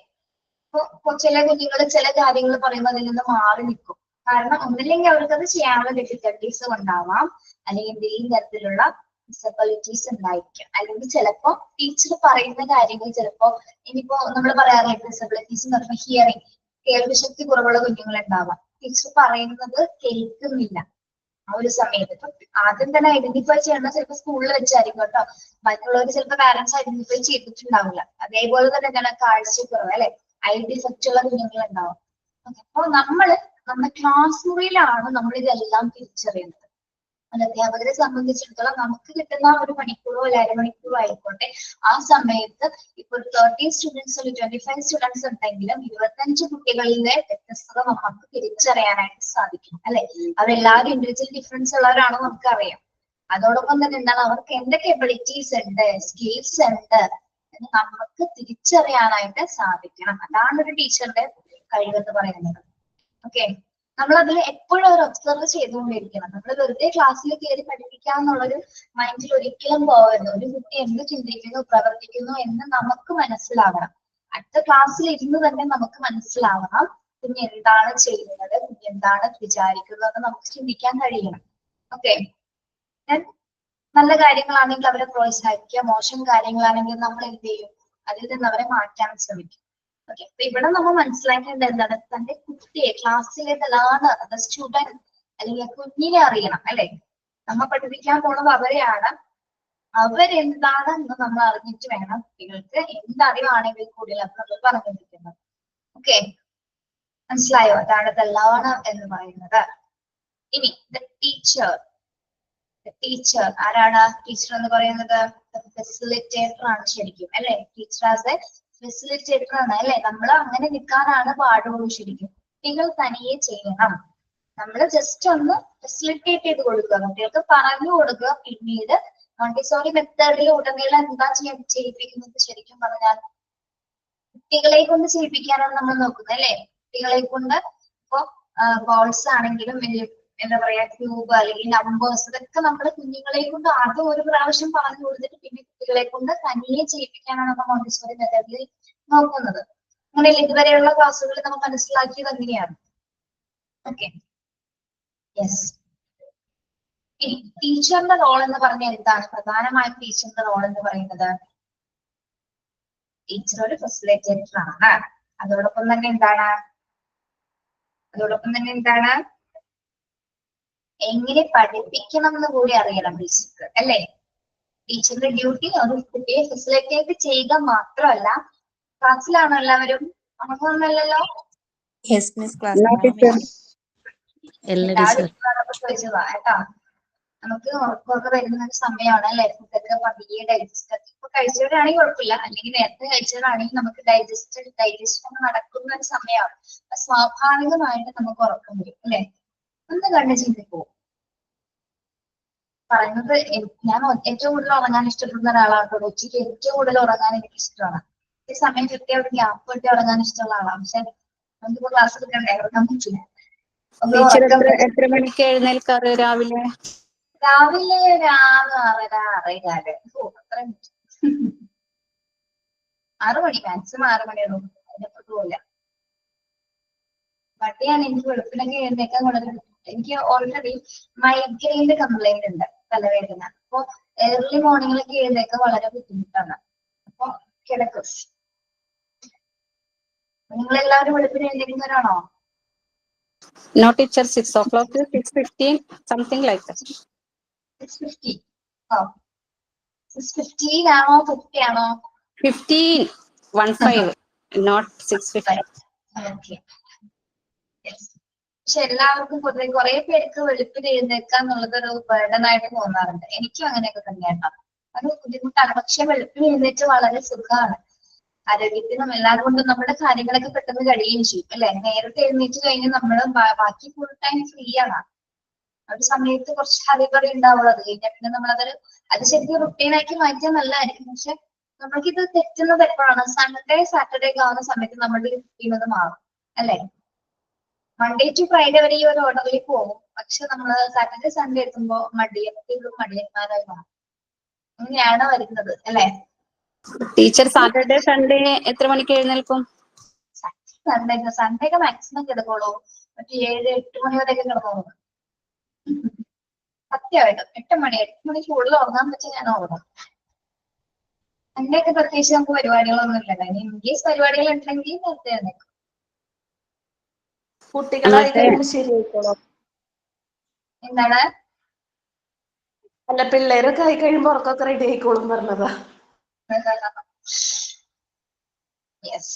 ഇപ്പൊ ചില കുഞ്ഞുങ്ങൾ ചില കാര്യങ്ങൾ പറയുമ്പോൾ അതിൽ നിന്ന് മാറി നിൽക്കും. കാരണം ഒന്നില്ലെങ്കിൽ അവർക്ക് അത് ചെയ്യാനുള്ള ഡിഫിക്കൽട്ടീസ് ഉണ്ടാവാം, അല്ലെങ്കിൽ എന്തെങ്കിലും തരത്തിലുള്ള ഡിസബിലിറ്റീസ് ഉണ്ടായിരിക്കും, അല്ലെങ്കിൽ ചിലപ്പോ ടീച്ചർ പറയുന്ന കാര്യങ്ങൾ ചിലപ്പോ ഇനിയിപ്പോ നമ്മൾ പറയാറുണ്ട് ഡിസബിലിറ്റീസ് എന്ന് പറയുമ്പോൾ ഹിയറിംഗ്, കേൾവിശക്തി കുറവുള്ള കുഞ്ഞുങ്ങൾ ഉണ്ടാവാം. ടീച്ചർ പറയുന്നത് കേൾക്കുന്നില്ല ആ ഒരു സമയത്ത്. ഇപ്പൊ ആദ്യം തന്നെ ഐഡന്റിഫൈ ചെയ്യണം ചിലപ്പോൾ സ്കൂളിൽ വെച്ചായിരിക്കും കേട്ടോ, മറ്റുള്ളവർ ചിലപ്പോൾ പാരന്റ്സ് ഐഡന്റിഫൈ ചെയ്തിട്ടുണ്ടാവില്ല. അതേപോലെ തന്നെ എന്താണ് കാഴ്ചക്കുറവ് അല്ലെ, ഐ ഡിഫക്റ്റ് ഉള്ള കുഞ്ഞുങ്ങൾ ഉണ്ടാവും. അപ്പൊ നമ്മുടെ ക്ലാസ് മുറിയിലാണ് നമ്മൾ ഇതെല്ലാം തിരിച്ചറിയുന്നത്. അത് അധ്യാപകരെ സംബന്ധിച്ചിടത്തോളം നമുക്ക് കിട്ടുന്ന ഒരു മണിക്കൂറോ അല്ല അരമണിക്കൂറോ ആയിക്കോട്ടെ, ആ സമയത്ത് ഇപ്പൊ 30 സ്റ്റുഡൻസ് ഒരു 25 സ്റ്റുഡൻസ് ഉണ്ടെങ്കിലും 25 കുട്ടികളിലെ വ്യത്യസ്തത നമുക്ക് തിരിച്ചറിയാനായിട്ട് സാധിക്കും അല്ലെ. അവരെല്ലാവരും ഇൻഡിവിജ്വൽ ഡിഫറൻസ് ഉള്ളവരാണോ നമുക്കറിയാം. അതോടൊപ്പം തന്നെ എന്താണ് അവർക്ക് എന്തൊക്കെ എബിലിറ്റീസ് ഉണ്ട്, സ്കിൽസ് ഉണ്ട് എന്ന് നമുക്ക് തിരിച്ചറിയാനായിട്ട് സാധിക്കണം. അതാണ് ഒരു ടീച്ചറുടെ കഴിവെന്ന് പറയുന്നത്. ഓക്കെ, നമ്മൾ അതിൽ എപ്പോഴും അവർ ഒബ്സർവ് ചെയ്തുകൊണ്ടിരിക്കണം. നമ്മൾ വെറുതെ ക്ലാസ്സിൽ കയറി പഠിപ്പിക്കാന്നുള്ളൊരു മൈൻഡിൽ ഒരിക്കലും പോകരുത്. ഒരു കുട്ടി എന്ത് ചിന്തിക്കുന്നു പ്രവർത്തിക്കുന്നു എന്ന് നമുക്ക് മനസ്സിലാവണം. അടുത്ത ക്ലാസ്സിൽ ഇരുന്ന് തന്നെ നമുക്ക് മനസ്സിലാവണം കുഞ്ഞ് എന്താണ് ചെയ്യുന്നത്, കുഞ്ഞ് എന്താണ് വിചാരിക്കുന്നത് നമുക്ക് ചിന്തിക്കാൻ കഴിയണം. ഓക്കെ, നല്ല കാര്യങ്ങളാണെങ്കിൽ അവരെ പ്രോത്സാഹിക്കുക, മോശം കാര്യങ്ങളാണെങ്കിൽ നമ്മൾ എന്ത് ചെയ്യും, അതിൽ നിന്ന് അവരെ മാറ്റാൻ ശ്രമിക്കും. ഓക്കെ, അപ്പൊ ഇവിടെ നമ്മൾ മനസ്സിലാക്കേണ്ടത് എന്താണ്, തന്റെ കുട്ടിയെ ക്ലാസ്സിലേതാണ് സ്റ്റുഡന്റ് അല്ലെങ്കിൽ കുഞ്ഞിനെ അറിയണം അല്ലെ. നമ്മൾ പഠിപ്പിക്കാൻ പോണത് അവരെയാണ്, അവരെന്താണ് എന്ന് നമ്മൾ അറിഞ്ഞിട്ട് വേണം കുട്ടികൾക്ക് എന്തറിവാണെങ്കിൽ കൂടുതൽ അത് നമ്മൾ പറഞ്ഞുകൊണ്ടിരിക്കുന്നത്. ഓക്കെ, മനസ്സിലായോ? അതാണ് തെല്ലാണ് എന്ന് പറയുന്നത്. ഇനി ടീച്ചർ ആരാണ്? ടീച്ചർ എന്ന് പറയുന്നത് ഫെസിലിറ്റേറ്റർ ആണ് ശരിക്കും അല്ലെ. ടീച്ചർ ആസ് എ ഫെസിലിറ്റേറ്റർ ആണ് അല്ലെ. നമ്മൾ അങ്ങനെ നിൽക്കാനാണ് പാടുള്ളൂ ശരിക്കും. കുട്ടികൾ തനിയെ ചെയ്യണം. നമ്മൾ ജസ്റ്റ് ഒന്ന് ഫെസിലിറ്റേറ്റ് ചെയ്ത് കൊടുക്കുക, കുട്ടികൾക്ക് പറഞ്ഞു കൊടുക്കുക. പിന്നീട് മോണ്ടിസോറി മെത്തേഡിൽ ഉടനീളം എന്താ ചെയ്യിപ്പിക്കുന്നത് ശരിക്കും പറഞ്ഞാൽ കുട്ടികളെ കൊണ്ട് ചെയ്യിപ്പിക്കാനാണ് നമ്മൾ നോക്കുന്നത് അല്ലെ. കുട്ടികളെ കൊണ്ട് ഇപ്പൊ ബോൾസ് ആണെങ്കിലും എന്താ പറയാ ക്യൂബ് അല്ലെങ്കിൽ നമ്പേഴ്സ് ഇതൊക്കെ നമ്മൾ കുഞ്ഞുങ്ങളെ കൊണ്ട് ആദ്യം ഒരു പ്രാവശ്യം പറഞ്ഞു കൊടുത്തിട്ട് പിന്നെ കുട്ടികളെ കൊണ്ട് തനിയെ ചെയ്യിപ്പിക്കാനാണ് നമ്മൾ മോണ്ടിസോറി മെത്തേഡിൽ നോക്കുന്നത്. അങ്ങനെയല്ല ഇതുവരെയുള്ള ക്ലാസ്സുകളിൽ നമ്മൾ മനസ്സിലാക്കിയത് അങ്ങനെയാണ്. Okay, yes. ഇനി ടീച്ചറിന്റെ റോൾ എന്ന് പറഞ്ഞാൽ എന്താണ്? പ്രധാനമായും ടീച്ചറിന്റെ റോൾ എന്ന് പറയുന്നത് ടീച്ചർ ഒരു ഫെസിലിറ്റേറ്റർ ആണ്. അതോടൊപ്പം തന്നെ എന്താണ് എങ്ങനെ പഠിപ്പിക്കണം എന്ന് കൂടി അറിയണം ടീച്ചർക്ക് അല്ലെ. ടീച്ചറുടെ ഡ്യൂട്ടി ഒരു കുട്ടിയെ ഫെസിലിറ്റേറ്റ് ചെയ്യുക മാത്രമല്ല, ക്ലാസ്സിലാണോ എല്ലാവരും? അങ്ങനൊന്നല്ലല്ലോ. ചോദിച്ചതാ കേട്ടാ. നമുക്ക് ഉറക്കമൊക്കെ വരുന്ന ഒരു സമയമാണ് അല്ലെ. ഫുഡൊക്കെ പതിയെ ഡൈജസ്റ്റ് ഇപ്പൊ കഴിച്ചവരാണെങ്കിൽ കുഴപ്പമില്ല, അല്ലെങ്കിൽ നേരത്തെ കഴിച്ചവരാണെങ്കിൽ നമുക്ക് ഡൈജസ്റ്റ് നടക്കുന്ന ഒരു സമയമാണ്. സ്വാഭാവികമായിട്ട് നമുക്ക് ഉറക്കം വരും അല്ലെ. ഒന്ന് കണ്ണ് ചിന്തിപ്പോ പറയുന്നത്. ഞാൻ ഏറ്റവും കൂടുതൽ ഉറങ്ങാൻ ഇഷ്ടപ്പെടുന്ന ഒരാളാണ്. ഉച്ചയ്ക്ക് ഏറ്റവും കൂടുതൽ ഉറങ്ങാൻ എനിക്ക് ഇഷ്ടമാണ്. ഈ സമയം കിട്ടിയ ഒരു ഗ്യാപ്പ് കിട്ടി ഉറങ്ങാൻ ഇഷ്ടമുള്ള ആളാണ്. പക്ഷെ നമുക്കിപ്പോ ക്ലാസ് എടുക്കണ്ടേ, ഉറങ്ങാൻ പറ്റില്ല. എത്ര മണിക്ക് എഴുന്നേൽക്കാറ് രാവിലെ? രാവിലെ 6:30 6 മണി, മാക്സിമം 6 മണിയുള്ളൂ. അതിനെപ്പുറത്ത് പോവില്ല. മടിയാണ് എനിക്ക് വെളുപ്പിനൊക്കെ എഴുന്നേക്കാൻ വളരെ. എനിക്ക് ഓൾറെഡി മൈഗ്രെയിന്റെ കംപ്ലൈന്റ് ഉണ്ട്, തലവേദന. അപ്പൊ ഏർലി മോർണിംഗിലൊക്കെ എഴുന്നേക്കാൻ വളരെ ബുദ്ധിമുട്ടാണ്. അപ്പൊ കിടക്കും. നിങ്ങളെല്ലാവരും വെളുപ്പിന് എഴുന്നേക്കുന്നവരാണോ? No teacher, 6 o'clock to 6:15, something like that. 6:50. ഓ, 6:15 ആണോ 50 ആണോ? 15, 15, not 6:50. ഓക്കെ, പക്ഷെ എല്ലാവർക്കും പൊതുവെ കുറെ പേർക്ക് വെളുപ്പിന് എഴുന്നേൽക്കുക എന്നുള്ളത് ഒരു ബർഡനായിട്ട് തോന്നാറുണ്ട്. എനിക്കും അങ്ങനെയൊക്കെ തന്നെയാണ്. അത് ബുദ്ധിമുട്ടാണ്. പക്ഷെ വെളുപ്പിന് എഴുന്നേറ്റ് വളരെ സുഖമാണ്. ആരോഗ്യത്തിനും എല്ലാം കൊണ്ടും നമ്മുടെ കാര്യങ്ങളൊക്കെ പെട്ടെന്ന് കഴിയുകയും ചെയ്യും അല്ലെ. നേരത്തെ എഴുന്നേറ്റ് കഴിഞ്ഞ് നമ്മൾ ബാക്കി ഫുൾ ടൈം ഫ്രീ ആണ്. ഒരു സമയത്ത് കുറച്ച് ഹരിബറി ഉണ്ടാവുള്ളൂ. അത് കഴിഞ്ഞാൽ പിന്നെ അത് ശരിക്കും റുട്ടീനാക്കി മാറ്റിയാൽ നല്ലതായിരിക്കും. പക്ഷെ നമുക്കിത് തെറ്റുന്നത് എപ്പോഴാണ്? സൺഡേ സാറ്റർഡേ ഒക്കെ ആവുന്ന സമയത്ത് നമ്മുടെ റുട്ടീൻ അത് മാറും. അല്ലെ? മൺഡേ ടു ഫ്രൈഡേ വരെ ഈ ഒരു ഓർഡറിൽ പോകും. പക്ഷെ നമ്മള് സാറ്റർഡേ സൺഡേ എത്തുമ്പോ മടിയന്മാരായി മാറും. അങ്ങനെയാണ് വരുന്നത് അല്ലെ? ടീച്ചർ സാറ്റർഡേ സൺഡേ എത്ര മണിക്ക് എഴുന്നേൽക്കും? സൺഡേ ഒക്കെ മാക്സിമം കിടക്കുള്ളൂ. മറ്റേ 7-8 മണി വരെയൊക്കെ കിടക്കുള്ളൂ. സത്യമായിട്ടും 8 മണിക്ക് കൂടുതൽ ഉറങ്ങാൻ പറ്റാൻ ഞാൻ ഉറങ്ങും. സൺഡേ ഒക്കെ പ്രത്യേകിച്ച് നമുക്ക് പരിപാടികളൊന്നും ഇല്ലല്ലോ. ഇനി ഇൻ കേസ് പരിപാടികൾ ഉണ്ടെങ്കിൽ നേരത്തെ എഴുന്നേൽക്കും. കുട്ടികളായി കഴിയുമ്പോൾ ശരിയായിക്കോളാം. എന്താണ്? അല്ല, പിള്ളേരൊക്കെ ആയി കഴിയുമ്പോ ഉറക്കൊക്കെ റെഡി ആയിക്കോളും പറഞ്ഞതാ. യെസ്.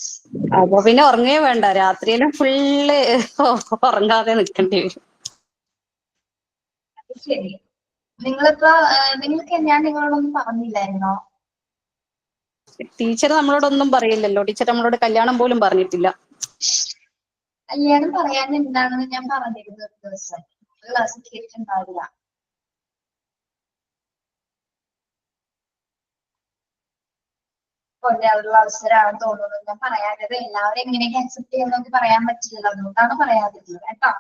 അപ്പൊ പിന്നെ ഉറങ്ങേ വേണ്ട, രാത്രിയിലും ഫുള്ള് ഉറങ്ങാതെ നിൽക്കേണ്ടി വരും. ശരി. നിങ്ങൾക്ക് ഞാൻ നിങ്ങളോടൊന്നും പറഞ്ഞില്ലായിരുന്നോ? ടീച്ചർ നമ്മളോടൊന്നും പറയില്ലല്ലോ. ടീച്ചർ നമ്മളോട് കല്യാണം പോലും പറഞ്ഞിട്ടില്ല. കല്യാണം പറയാൻ എന്താണെന്ന് ഞാൻ പറഞ്ഞിരുന്നു ഒരു ദിവസം. ക്ലാസ് കേട്ടിട്ടുണ്ടാവില്ല. കൊല്ലാനുള്ള അവസരമാണെന്ന് തോന്നുന്നു. ഞാൻ പറയാത്തത് എല്ലാവരും എങ്ങനെയൊക്കെ അക്സെപ്റ്റ് ചെയ്യുമെന്ന് പറയാൻ പറ്റില്ല. അതുകൊണ്ടാണ് പറയാതിരുന്നത് കേട്ടോ.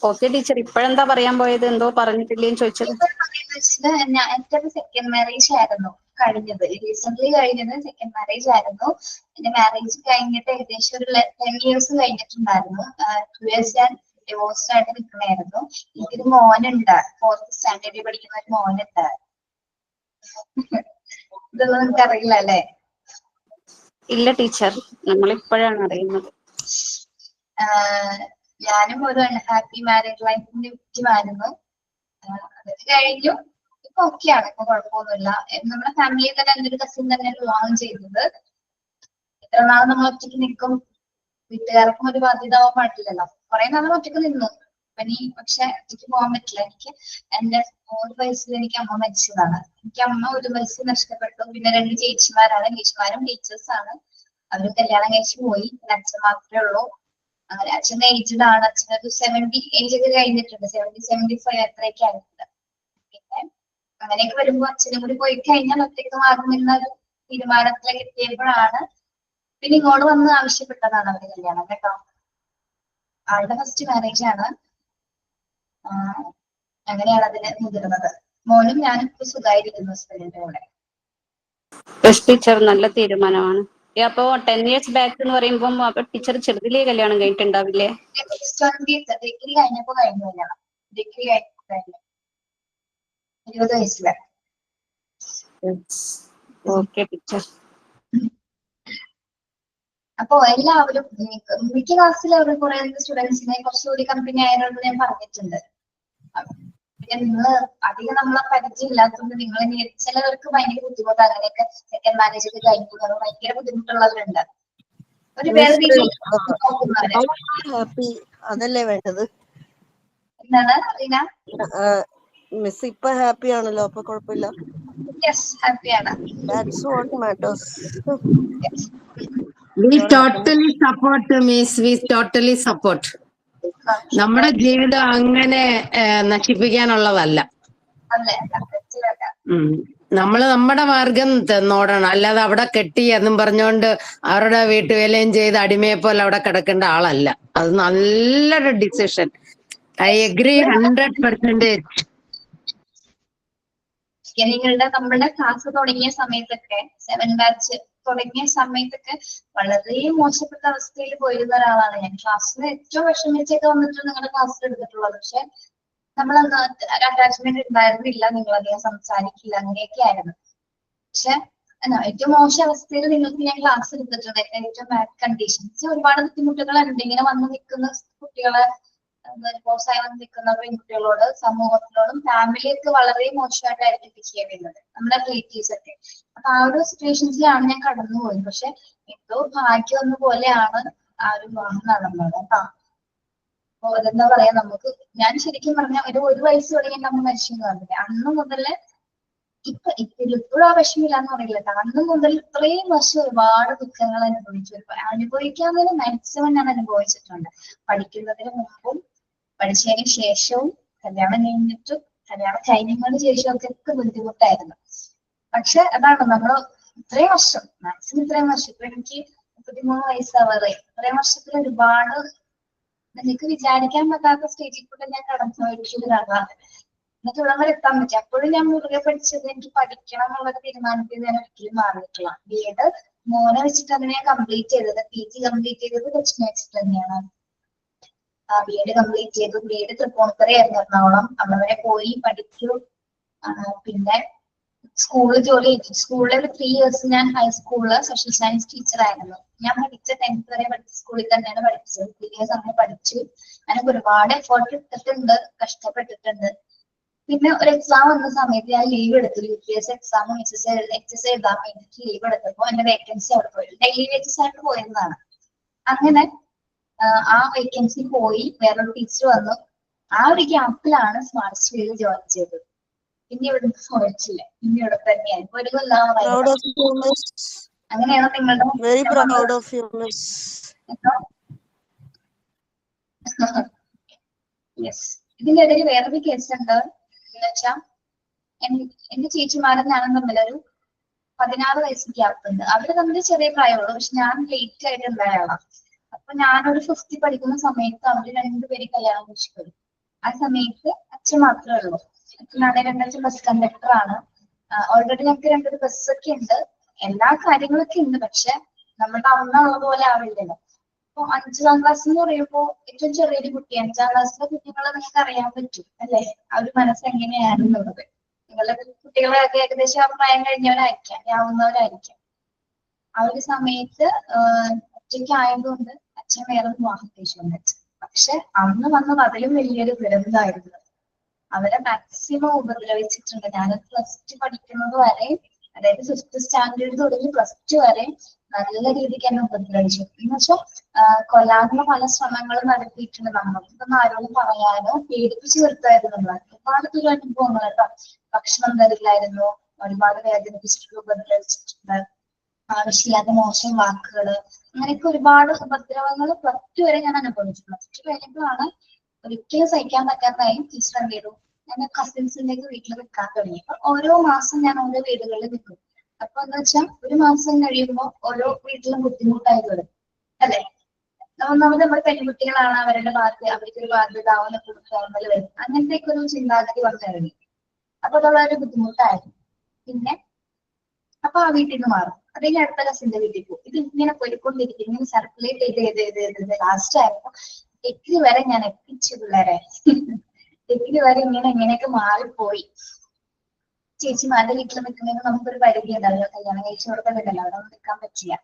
ഓക്കെ ടീച്ചർ, ഇപ്പോഴെന്താ പറയാൻ പോയത്? എന്തോ പറഞ്ഞിട്ടില്ലേന്ന് ചോദിച്ചത്. എന്റെ സെക്കൻഡ് മാരേജ് ആയിരുന്നു കഴിഞ്ഞത്. റീസെന്റ് കഴിഞ്ഞത് സെക്കൻഡ് മാരേജ് ആയിരുന്നു. എന്റെ മാരേജ് കഴിഞ്ഞിട്ട് ഏകദേശം ഒരു 10 years കഴിഞ്ഞിട്ടുണ്ടായിരുന്നു. 2 years ഞാൻ ഡിവോഴ്സ് ആയിട്ട് നിൽക്കണായിരുന്നു. എനിക്കൊരു മോനുണ്ട്, 4th സ്റ്റാൻഡേർഡിൽ പഠിക്കുന്ന ഒരു മോനുണ്ട്. ഇതൊന്നും നിങ്ങൾക്ക് അറിയില്ല അല്ലേ? ഇല്ല ടീച്ചർ, നമ്മളിപ്പോഴാണ് അറിയുന്നത്. ഞാനും ഒരു അൺഹാപ്പി മാരേജ് ലൈഫിന്റെ വിക്ടിമായിരുന്നു. അതൊക്കെ കഴിഞ്ഞു. ഇപ്പൊ ഓക്കെയാണ്, ഇപ്പൊ കുഴപ്പമൊന്നുമില്ല. നമ്മുടെ ഫാമിലിയിൽ തന്നെ എൻ്റെ ഒരു കസിൻ തന്നെ വിവാഹം ചെയ്തത്. എത്ര നാൾ നമ്മൾ ഒറ്റയ്ക്ക് നിൽക്കും? വീട്ടുകാർക്കും ഒരു ബാധ്യത ആവാൻ പാടില്ലല്ലോ. കുറെ നാൾ ഒറ്റയ്ക്ക് നിന്നു. പക്ഷെ ഒറ്റയ്ക്ക് പോകാൻ പറ്റില്ല. എനിക്ക് എന്റെ 4 വയസ്സിൽ എനിക്ക് അമ്മ മരിച്ചതാണ്. എനിക്ക് അമ്മ 1 വയസ്സ് നഷ്ടപ്പെട്ടു. പിന്നെ 2 ചേച്ചിമാരാണ്. ചേച്ചിമാരും ടീച്ചേഴ്സാണ്. അവര് കല്യാണം കഴിച്ചു പോയി. അച്ഛൻ മാത്രമേ ഉള്ളൂ. അങ്ങനെ അച്ഛൻ ഏജ്ഡ് ആണ്. അച്ഛനൊരു 70 ഏജ് ഒക്കെ കഴിഞ്ഞിട്ടുണ്ട്. 70-75 അത്രയൊക്കെ ആയിട്ടുണ്ട്. പിന്നെ അങ്ങനെയൊക്കെ വരുമ്പോ അച്ഛനും കൂടി പോയി കഴിഞ്ഞാൽ ഒറ്റയ്ക്ക് മാറുമെന്ന ഒരു തീരുമാനത്തിലേക്ക് എത്തിയപ്പോഴാണ് പിന്നെ ഇങ്ങോട്ട് വന്ന് ആവശ്യപ്പെട്ടതാണ് അവര് കല്യാണം കേട്ടോ. ആളുടെ ഫസ്റ്റ് മാരേജ് ആണ്. അങ്ങനെയാണ് അതിന് മുതിർന്നത്. മോനും ഞാനും ഇപ്പൊ സുഖമായിരിക്കുന്നു ഹസ്ബൻഡിന്റെ കൂടെ. ടീച്ചർ നല്ല തീരുമാനമാണ്. അപ്പൊ 10 years ബാക്ക് എന്ന് പറയുമ്പോൾ അപ്പൊ ടീച്ചർ ചെറുതിലേ കല്യാണം കഴിഞ്ഞിട്ടുണ്ടാവില്ലേ? 20th ഡിഗ്രി കഴിഞ്ഞപ്പോ കഴിഞ്ഞു കല്യാണം. ഡിഗ്രി കഴിഞ്ഞു 20 വയസ്സില്. Okay teacher. അപ്പൊ എല്ലാവരും മിക്ക ക്ലാസ്സിലും കുറെ സ്റ്റുഡൻസിനെ കുറച്ചുകൂടി കമ്പനി ആയതുകൊണ്ട് ഞാൻ പറഞ്ഞിട്ടുണ്ട്. പിന്നെ നിങ്ങള് അധികം നമ്മളെ പരിചയം ഇല്ലാത്തതുകൊണ്ട് നിങ്ങൾ ചിലവർക്ക് ഭയങ്കര ബുദ്ധിമുട്ട്. അങ്ങനെയൊക്കെ സെക്കൻഡ് മാരേജ് ഒക്കെ കഴിഞ്ഞു ഭയങ്കര ബുദ്ധിമുട്ടുള്ളവരുണ്ട്. ഒരു വേറെ രീതിയിൽ ഹാപ്പി അതല്ലേ വേണ്ടത്? എന്താണ് റീന? മിസ് ഇപ്പൊ ഹാപ്പി ആണല്ലോ, അപ്പൊ കുഴപ്പമില്ല. യെസ്, ഹാപ്പിയാണ്. That's what matters. We totally support, miss. We totally support. നമ്മുടെ ജീവിതം അങ്ങനെ നശിപ്പിക്കാനുള്ളതല്ല. നമ്മള് നമ്മുടെ മാർഗം നോടണം. അല്ലാതെ അവിടെ കെട്ടി എന്നും പറഞ്ഞുകൊണ്ട് അവരുടെ വീട്ടുവേലയും ചെയ്ത് അടിമയെ പോലെ അവിടെ കിടക്കേണ്ട ആളല്ല. അത് നല്ലൊരു ഡിസിഷൻ. I agree 100%. നമ്മളുടെ ക്ലാസ് തുടങ്ങിയ സമയത്തൊക്കെ 7 ബാച്ച് തുടങ്ങിയ സമയത്തൊക്കെ വളരെ മോശപ്പെട്ട അവസ്ഥയിൽ പോയിരുന്ന ഒരാളാണ് ഞാൻ. ക്ലാസ്സിൽ ഏറ്റവും വിഷമിച്ചൊക്കെ വന്നിട്ട് നിങ്ങളുടെ ക്ലാസ്സിൽ എടുത്തിട്ടുള്ളത്. പക്ഷെ നമ്മളന്ന് അറ്റാച്ച്മെന്റ് ഉണ്ടായിരുന്നില്ല. നിങ്ങളധികം സംസാരിക്കില്ല, അങ്ങനെയൊക്കെ ആയിരുന്നു. പക്ഷെ ഏറ്റവും മോശം അവസ്ഥയിൽ നിങ്ങൾക്ക് ഞാൻ ക്ലാസ് എടുത്തിട്ടുണ്ട്. ഏറ്റവും ബാഡ് കണ്ടീഷൻസ്, ഒരുപാട് ബുദ്ധിമുട്ടുകളുണ്ട്. ഇങ്ങനെ വന്ന് നിൽക്കുന്ന കുട്ടികളെ, ഡിവോഴ്സായി വന്ന് നിൽക്കുന്ന പെൺകുട്ടികളോട് സമൂഹത്തിനോടും ഫാമിലിയൊക്കെ വളരെ മോശമായിട്ടായിരിക്കും ബിഹേവ് ചെയ്യുന്നത്, നമ്മുടെ റിലേറ്റീവ്സ് ഒക്കെ. അപ്പൊ ആ ഒരു സിറ്റുവേഷൻസിലാണ് ഞാൻ കടന്നുപോയത്. പക്ഷെ എന്തോ ഭാഗ്യം ഒന്നു പോലെയാണ് ആ ഒരു വിവാഹം നടന്നത് കേട്ടോ. അപ്പൊ അതെന്താ പറയാ, നമുക്ക് ഞാൻ ശരിക്കും പറഞ്ഞാൽ ഒരു വയസ്സ് തുടങ്ങി നമ്മൾ മനുഷ്യൻ പറഞ്ഞില്ലേ, അന്ന് മുതല് ഇപ്പോഴും ആ വിഷമില്ലാന്ന് പറയില്ല. അന്ന് മുതൽ ഇത്രയും വർഷം ഒരുപാട് ദുഃഖങ്ങൾ അനുഭവിക്കാവുന്നതിന് മാക്സിമം ഞാൻ അനുഭവിച്ചിട്ടുണ്ട്. പഠിക്കുന്നതിന് മുമ്പും പഠിച്ചതിന് ശേഷവും കല്യാണം കഴിഞ്ഞിട്ടും കല്യാണം കഴിഞ്ഞതിന് ശേഷവും ഒക്കെ ബുദ്ധിമുട്ടായിരുന്നു. പക്ഷെ അതാണ് നമ്മൾ ഇത്രയും വർഷം മാക്സിമം ഇത്രയും വർഷം ഇപ്പൊ എനിക്ക് 33 വയസ്സാവാറായി. ഇത്രയും വർഷത്തിൽ ഒരുപാട് നിങ്ങൾക്ക് വിചാരിക്കാൻ പറ്റാത്ത സ്റ്റേജിൽ കൂടെ ഞാൻ കടന്നു പോയിട്ടുള്ള ഒരാളാണ്. എന്നിട്ട് ഇവിടെ വരെ എത്താൻ പറ്റി. അപ്പോഴും ഞാൻ മുറുകെ പഠിച്ചത് എനിക്ക് പഠിക്കണം എന്നുള്ളൊരു തീരുമാനത്തിൽ ഞാൻ ഒരിക്കലും മാറിയിട്ടില്ല. B.Ed മോനെ വെച്ചിട്ട് അതിനെ കംപ്ലീറ്റ് ചെയ്തത്. PG കംപ്ലീറ്റ് ചെയ്തത് ലക്ഷ്മി എക്സ് തന്നെയാണ്. B.Ed കംപ്ലീറ്റ് ചെയ്തു. B.Ed തൃപ്പൂണിത്തുറ ആയിരുന്നു, എറണാകുളം. അവിടെ വരെ പോയി പഠിച്ചു. പിന്നെ സ്കൂളിൽ ജോലി ചെയ്തു. സ്കൂളിൽ 3 years ഞാൻ ഹൈസ്കൂളില് സോഷ്യൽ സയൻസ് ടീച്ചർ ആയിരുന്നു. ഞാൻ പഠിച്ച 10th വരെ പഠിച്ച സ്കൂളിൽ തന്നെയാണ് പഠിച്ചത്. 3 years അങ്ങനെ പഠിച്ചു. ഞാനൊക്കെ ഒരുപാട് എഫേർട്ട് എടുത്തിട്ടുണ്ട്, കഷ്ടപ്പെട്ടിട്ടുണ്ട്. പിന്നെ ഒരു എക്സാം വന്ന സമയത്ത് ഞാൻ ലീവ് എടുത്തു. UPSC എക്സാമും HS എഴുതാൻ വേണ്ടിയിട്ട് ലീവ് എടുത്തപ്പോൾ എന്റെ വേക്കൻസി അവിടെ പോയി. ഡെയിലി വേജസ് ആയിട്ട് പോയിരുന്നതാണ്. അങ്ങനെ ആ വേക്കൻസി പോയി, വേറൊരു ടീച്ചർ വന്നു. ആ ഒരു ഗ്യാപ്പിലാണ് സ്മാർട്ട് സ്കൂളിൽ ജോയിൻ ചെയ്തത്. പിന്നെ ഇവിടുന്ന് പോയിട്ടില്ല. പിന്നെ ഇവിടെ തന്നെയാണ്. ഇപ്പൊ ഒരു Proud of you, miss. അങ്ങനെയാണ് നിങ്ങളുടെ Very proud of you, miss. Yes. ഇതിന്റെ ഇടയിൽ വേറൊരു കേസ് ഉണ്ട്. എന്നുവെച്ചാ എന്റെ ചേച്ചിമാരും ഞാനും തമ്മിലൊരു 16 വയസ്സ് ഗ്യാപ്പ് ഉണ്ട്. അവര് തമ്മിൽ ചെറിയ പ്രായമുള്ളൂ, പക്ഷെ ഞാൻ ലേറ്റ് ആയിട്ട് ഉണ്ടായാളാണ്. അപ്പൊ ഞാനൊരു 5th പഠിക്കുന്ന സമയത്ത് അവര് രണ്ടുപേരും കല്യാണം കഴിച്ചു. ആ സമയത്ത് അച്ഛൻ മാത്രമേ ഉള്ളൂ. അച്ഛനാണെങ്കിൽ രണ്ടച്ഛൻ ബസ് കണ്ടക്ടർ ആണ്. ഓൾറെഡി ഞങ്ങൾക്ക് 2 ബസ്സൊക്കെ ഉണ്ട്, എല്ലാ കാര്യങ്ങളൊക്കെ ഉണ്ട്. പക്ഷെ നമ്മുടെ അമ്മ ഉള്ള പോലെ ആവില്ലല്ലോ. അപ്പൊ 5ാം ക്ലാസ് എന്ന് പറയുമ്പോൾ ഏറ്റവും ചെറിയൊരു കുട്ടി, 5ാം ക്ലാസ്സിലെ കുട്ടികളെ നിങ്ങൾക്ക് അറിയാൻ പറ്റും അല്ലെ, ആ ഒരു മനസ്സ് എങ്ങനെയാണെന്നുള്ളത്. നിങ്ങളുടെ കുട്ടികളൊക്കെ ഏകദേശം ആ പ്രായം കഴിഞ്ഞവരായിരിക്കാം, ആവുന്നവരായിരിക്കാം. ആ ഒരു സമയത്ത് ഒറ്റയ്ക്ക് ആയതുകൊണ്ട് അച്ഛൻ വേറെ വിവാഹം കഴിച്ചു. പക്ഷെ അന്ന് വന്നത് അതിലും വലിയൊരു ദുരന്തമായിരുന്നു. അവരെ മാക്സിമം ഉപദ്രവിച്ചിട്ടുണ്ട്. ഞാൻ +2 പഠിക്കുന്നത് വരെ, അതായത് 5th സ്റ്റാൻഡേർഡ് തുടങ്ങി +2 വരെ നല്ല രീതിക്ക് എന്നെ ഉപദ്രവിച്ചു. എന്ന് വെച്ചാൽ കൊല്ലാനുള്ള പല ശ്രമങ്ങളും നടത്തിയിട്ടുണ്ട്. നമുക്കിതൊന്നും ആരോടും പറയാനോ പേടിപ്പിച്ചു നിർത്തായിരുന്നു. ഒരുപാട് ദുരനുഭവങ്ങൾ കേട്ടോ. ഭക്ഷണം തരില്ലായിരുന്നു, ഒരുപാട് വേദനിപ്പിച്ചിട്ടുണ്ട്, ഉപദ്രവിച്ചിട്ടുണ്ട്, ആവശ്യമില്ലാത്ത മോശം വാക്കുകള്, അങ്ങനെയൊക്കെ ഒരുപാട് ഉപദ്രവങ്ങൾ +2 വരെ ഞാൻ അനുഭവിച്ചു. +2 കഴിഞ്ഞപ്പോഴാണ് ഒരിക്കലും സഹിക്കാൻ പറ്റാത്തതായി ടീച്ചർ എന്ത് ചെയ്തു, ഞാൻ കസിൻസിലേക്ക് വീട്ടിൽ നിൽക്കാൻ തുടങ്ങി. അപ്പൊ ഓരോ മാസം ഞാൻ ഓരോ വീടുകളിൽ നിൽക്കും. അപ്പൊ എന്താ വെച്ചാൽ ഒരു മാസം കഴിയുമ്പോൾ ഓരോ വീട്ടിലും ബുദ്ധിമുട്ടായി വരും അല്ലെ. നമ്മൾ പെൺകുട്ടികളാണ്, അവരുടെ ബാധ്യത, അവർക്കൊരു ബാധ്യത ആവുന്ന കുടുംബങ്ങൾ വരും. അങ്ങനത്തെ ഒരു ചിന്താഗതി വന്നു കഴിഞ്ഞു. അപ്പൊ അതുള്ള ഒരു ബുദ്ധിമുട്ടായിരുന്നു. പിന്നെ അപ്പൊ ആ വീട്ടിൽ നിന്ന് മാറും, അതിന് അടുത്ത കസിന്റെ വീട്ടിൽ പോകും. ഇത് ഇങ്ങനെ പോയിക്കൊണ്ടിരിക്കും, ഇങ്ങനെ സർക്കുലേറ്റ് ചെയ്ത് ലാസ്റ്റ് ആയപ്പോ ഡിഗ്രി വരെ ഞാൻ എത്തിച്ചു പിള്ളേരെ. ഡിഗ്രി വരെ ഇങ്ങനെയൊക്കെ മാറിപ്പോയി. ചേച്ചിമാരുടെ വീട്ടിൽ നിൽക്കുന്നതിന് നമുക്കൊരു പരിധി ഉണ്ടാവില്ല, കല്യാണം കഴിച്ചു കൊടുക്കുന്നില്ലല്ലോ, അവിടെ ഒന്നും നിൽക്കാൻ പറ്റില്ല.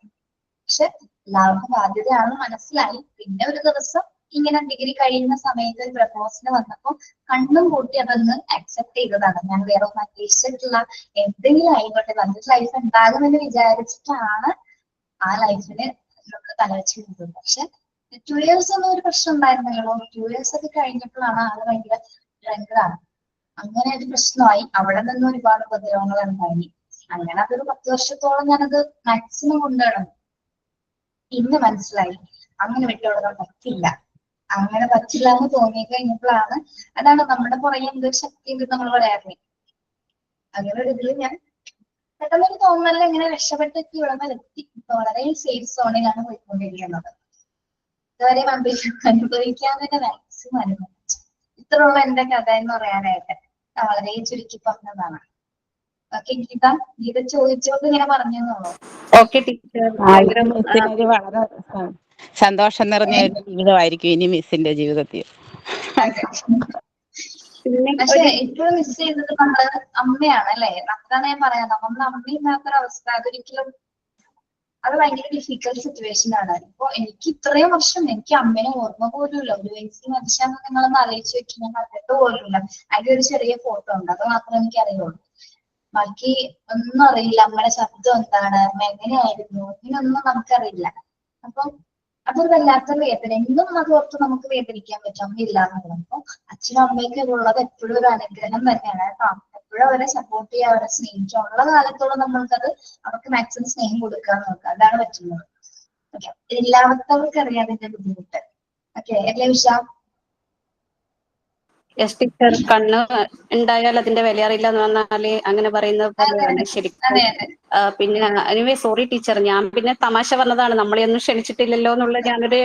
പക്ഷെ എല്ലാവർക്കും ബാധ്യതയാണെന്ന് മനസ്സിലായി. പിന്നെ ഒരു ദിവസം ഇങ്ങനെ ഡിഗ്രി കഴിയുന്ന സമയത്ത് ഒരു പ്രപ്പോസൽ വന്നപ്പോ കണ്ണും കൂട്ടി അതൊന്ന് അക്സെപ്റ്റ് ചെയ്തതാണ്. ഞാൻ വേറെ ഒന്നും അന്വേഷിച്ചിട്ടില്ല, എന്തെങ്കിലും ആയിക്കോട്ടെ, നല്ലൊരു ലൈഫ് ഉണ്ടാകുമെന്ന് വിചാരിച്ചിട്ടാണ് ആ ലൈഫിന് നമ്മൾ തലവെച്ചിരുന്നത്. പക്ഷെ 2 years ഒന്നും ഒരു പ്രശ്നം ഉണ്ടായിരുന്നല്ലോ. 2 years ഒക്കെ കഴിഞ്ഞപ്പോഴാണ് ആള് ഭയങ്കര ഭയങ്കരാണ്. അങ്ങനെ ഒരു പ്രശ്നമായി. അവിടെ നിന്ന് ഒരുപാട് ഉപദ്രവങ്ങൾ ഉണ്ടായി. അങ്ങനെ അതൊരു 10 വർഷത്തോളം ഞാനത് മാക്സിമം കൊണ്ടുനടന്നു. പിന്നെ മനസ്സിലായി അങ്ങനെ വിട്ടുകൊടുക്കാൻ പറ്റില്ല. അങ്ങനെ പറ്റില്ല എന്ന് തോന്നി കഴിഞ്ഞപ്പോഴാണ്, അതാണ് നമ്മുടെ പുറകെ എന്തൊരു ശക്തി ഉണ്ട് നമ്മൾ പറയാറില്ലേ, അങ്ങനെ ഒരു ഇതിൽ ഞാൻ പെട്ടെന്നൊരു തോന്നലിൽ ഇങ്ങനെ രക്ഷപ്പെട്ടെത്തി ഇവിടെ വരെ എത്തി. ഇപ്പൊ വളരെ സേഫ് സോണിലാണ് പോയിക്കൊണ്ടിരിക്കുന്നത്. ഇതുവരെ അനുഭവിക്കാൻ തന്നെ മാക്സിമം അനുഭവിച്ചു. ഇത്രയുള്ള എന്റെ കഥ എന്ന് പറയാനായിട്ട് വളരെ ചുരുക്കി പറഞ്ഞതാണ്. ഓക്കെ ഗീത, ഗീത ചോദിച്ചോണ്ട് ഇങ്ങനെ പറഞ്ഞെന്നുള്ളൂ. Okay teacher. മിസ്സിനൊരു വളരെ സന്തോഷം നിറഞ്ഞ ഒരു ജീവിതമായിരിക്കും ഇനി മിസ്സിന്റെ ജീവിതത്തിൽ. പക്ഷെ ഇപ്പോഴും മിസ് ചെയ്തത് നമ്മള് അമ്മയാണ് അല്ലെ. അതാണ് ഞാൻ പറയാം, നമ്മുടെ അമ്മയില്ലാത്തൊരവസ്ഥ അതൊരിക്കലും, അത് ഭയങ്കര ഡിഫിക്കൽട്ട് സിറ്റുവേഷൻ ആണ്. ഇപ്പൊ എനിക്ക് ഇത്രയും വർഷം എനിക്ക് അമ്മേനെ ഓർമ്മ പോലുമില്ല. ഒരു വയസ്സിൽ മനുഷ്യാന്ന് നിങ്ങളൊന്ന് ആലോചിച്ച് വെച്ച് ഞാൻ കണ്ടിട്ട് പോലുമില്ല. അതിന്റെ ഒരു ചെറിയ ഫോട്ടോ ഉണ്ട്, അത് മാത്രമേ എനിക്ക് അറിയുള്ളൂ. ബാക്കി ഒന്നും അറിയില്ല. അമ്മയുടെ ശബ്ദം എന്താണ്, അമ്മ എങ്ങനെയായിരുന്നു, ഇങ്ങനൊന്നും നമുക്കറിയില്ല. അപ്പൊ അതൊരു വല്ലാത്തൊരു വേദന. എന്നും അത് ഓർത്ത് നമുക്ക് വേദനിക്കാൻ പറ്റും, അമ്മ ഇല്ല എന്നുള്ളത്. അപ്പൊ അച്ഛനും അമ്മയൊക്കെ ഉള്ളത് എപ്പോഴും ഒരു അനുഗ്രഹം തന്നെയാണ് കേട്ടോ. എപ്പോഴും അവരെ സപ്പോർട്ട് ചെയ്യുക, അവരെ സ്നേഹിക്കുക. ഉള്ള കാലത്തോളം നമ്മൾക്കത് അവർക്ക് മാക്സിമം സ്നേഹം കൊടുക്കാൻ നോക്കുക, അതാണ് പറ്റുന്നത്. ഓക്കെ, എല്ലാവർക്കും അറിയാം അതിന്റെ ബുദ്ധിമുട്ട്. ഓക്കെ അല്ലേ ഉഷ? യെസ് ടീച്ചർ, കണ്ണ് ഉണ്ടായാൽ അതിന്റെ വില അറിയില്ല എന്ന് പറഞ്ഞാല് അങ്ങനെ പറയുന്നത് പോലെയാണ് ശരിക്കും. അതെ അതെ. പിന്നെ എനിവേ സോറി ടീച്ചർ, ഞാൻ പിന്നെ തമാശ പറഞ്ഞതാണ്, നമ്മളെയൊന്നും ക്ഷണിച്ചിട്ടില്ലല്ലോ എന്നുള്ള ഞാനൊരു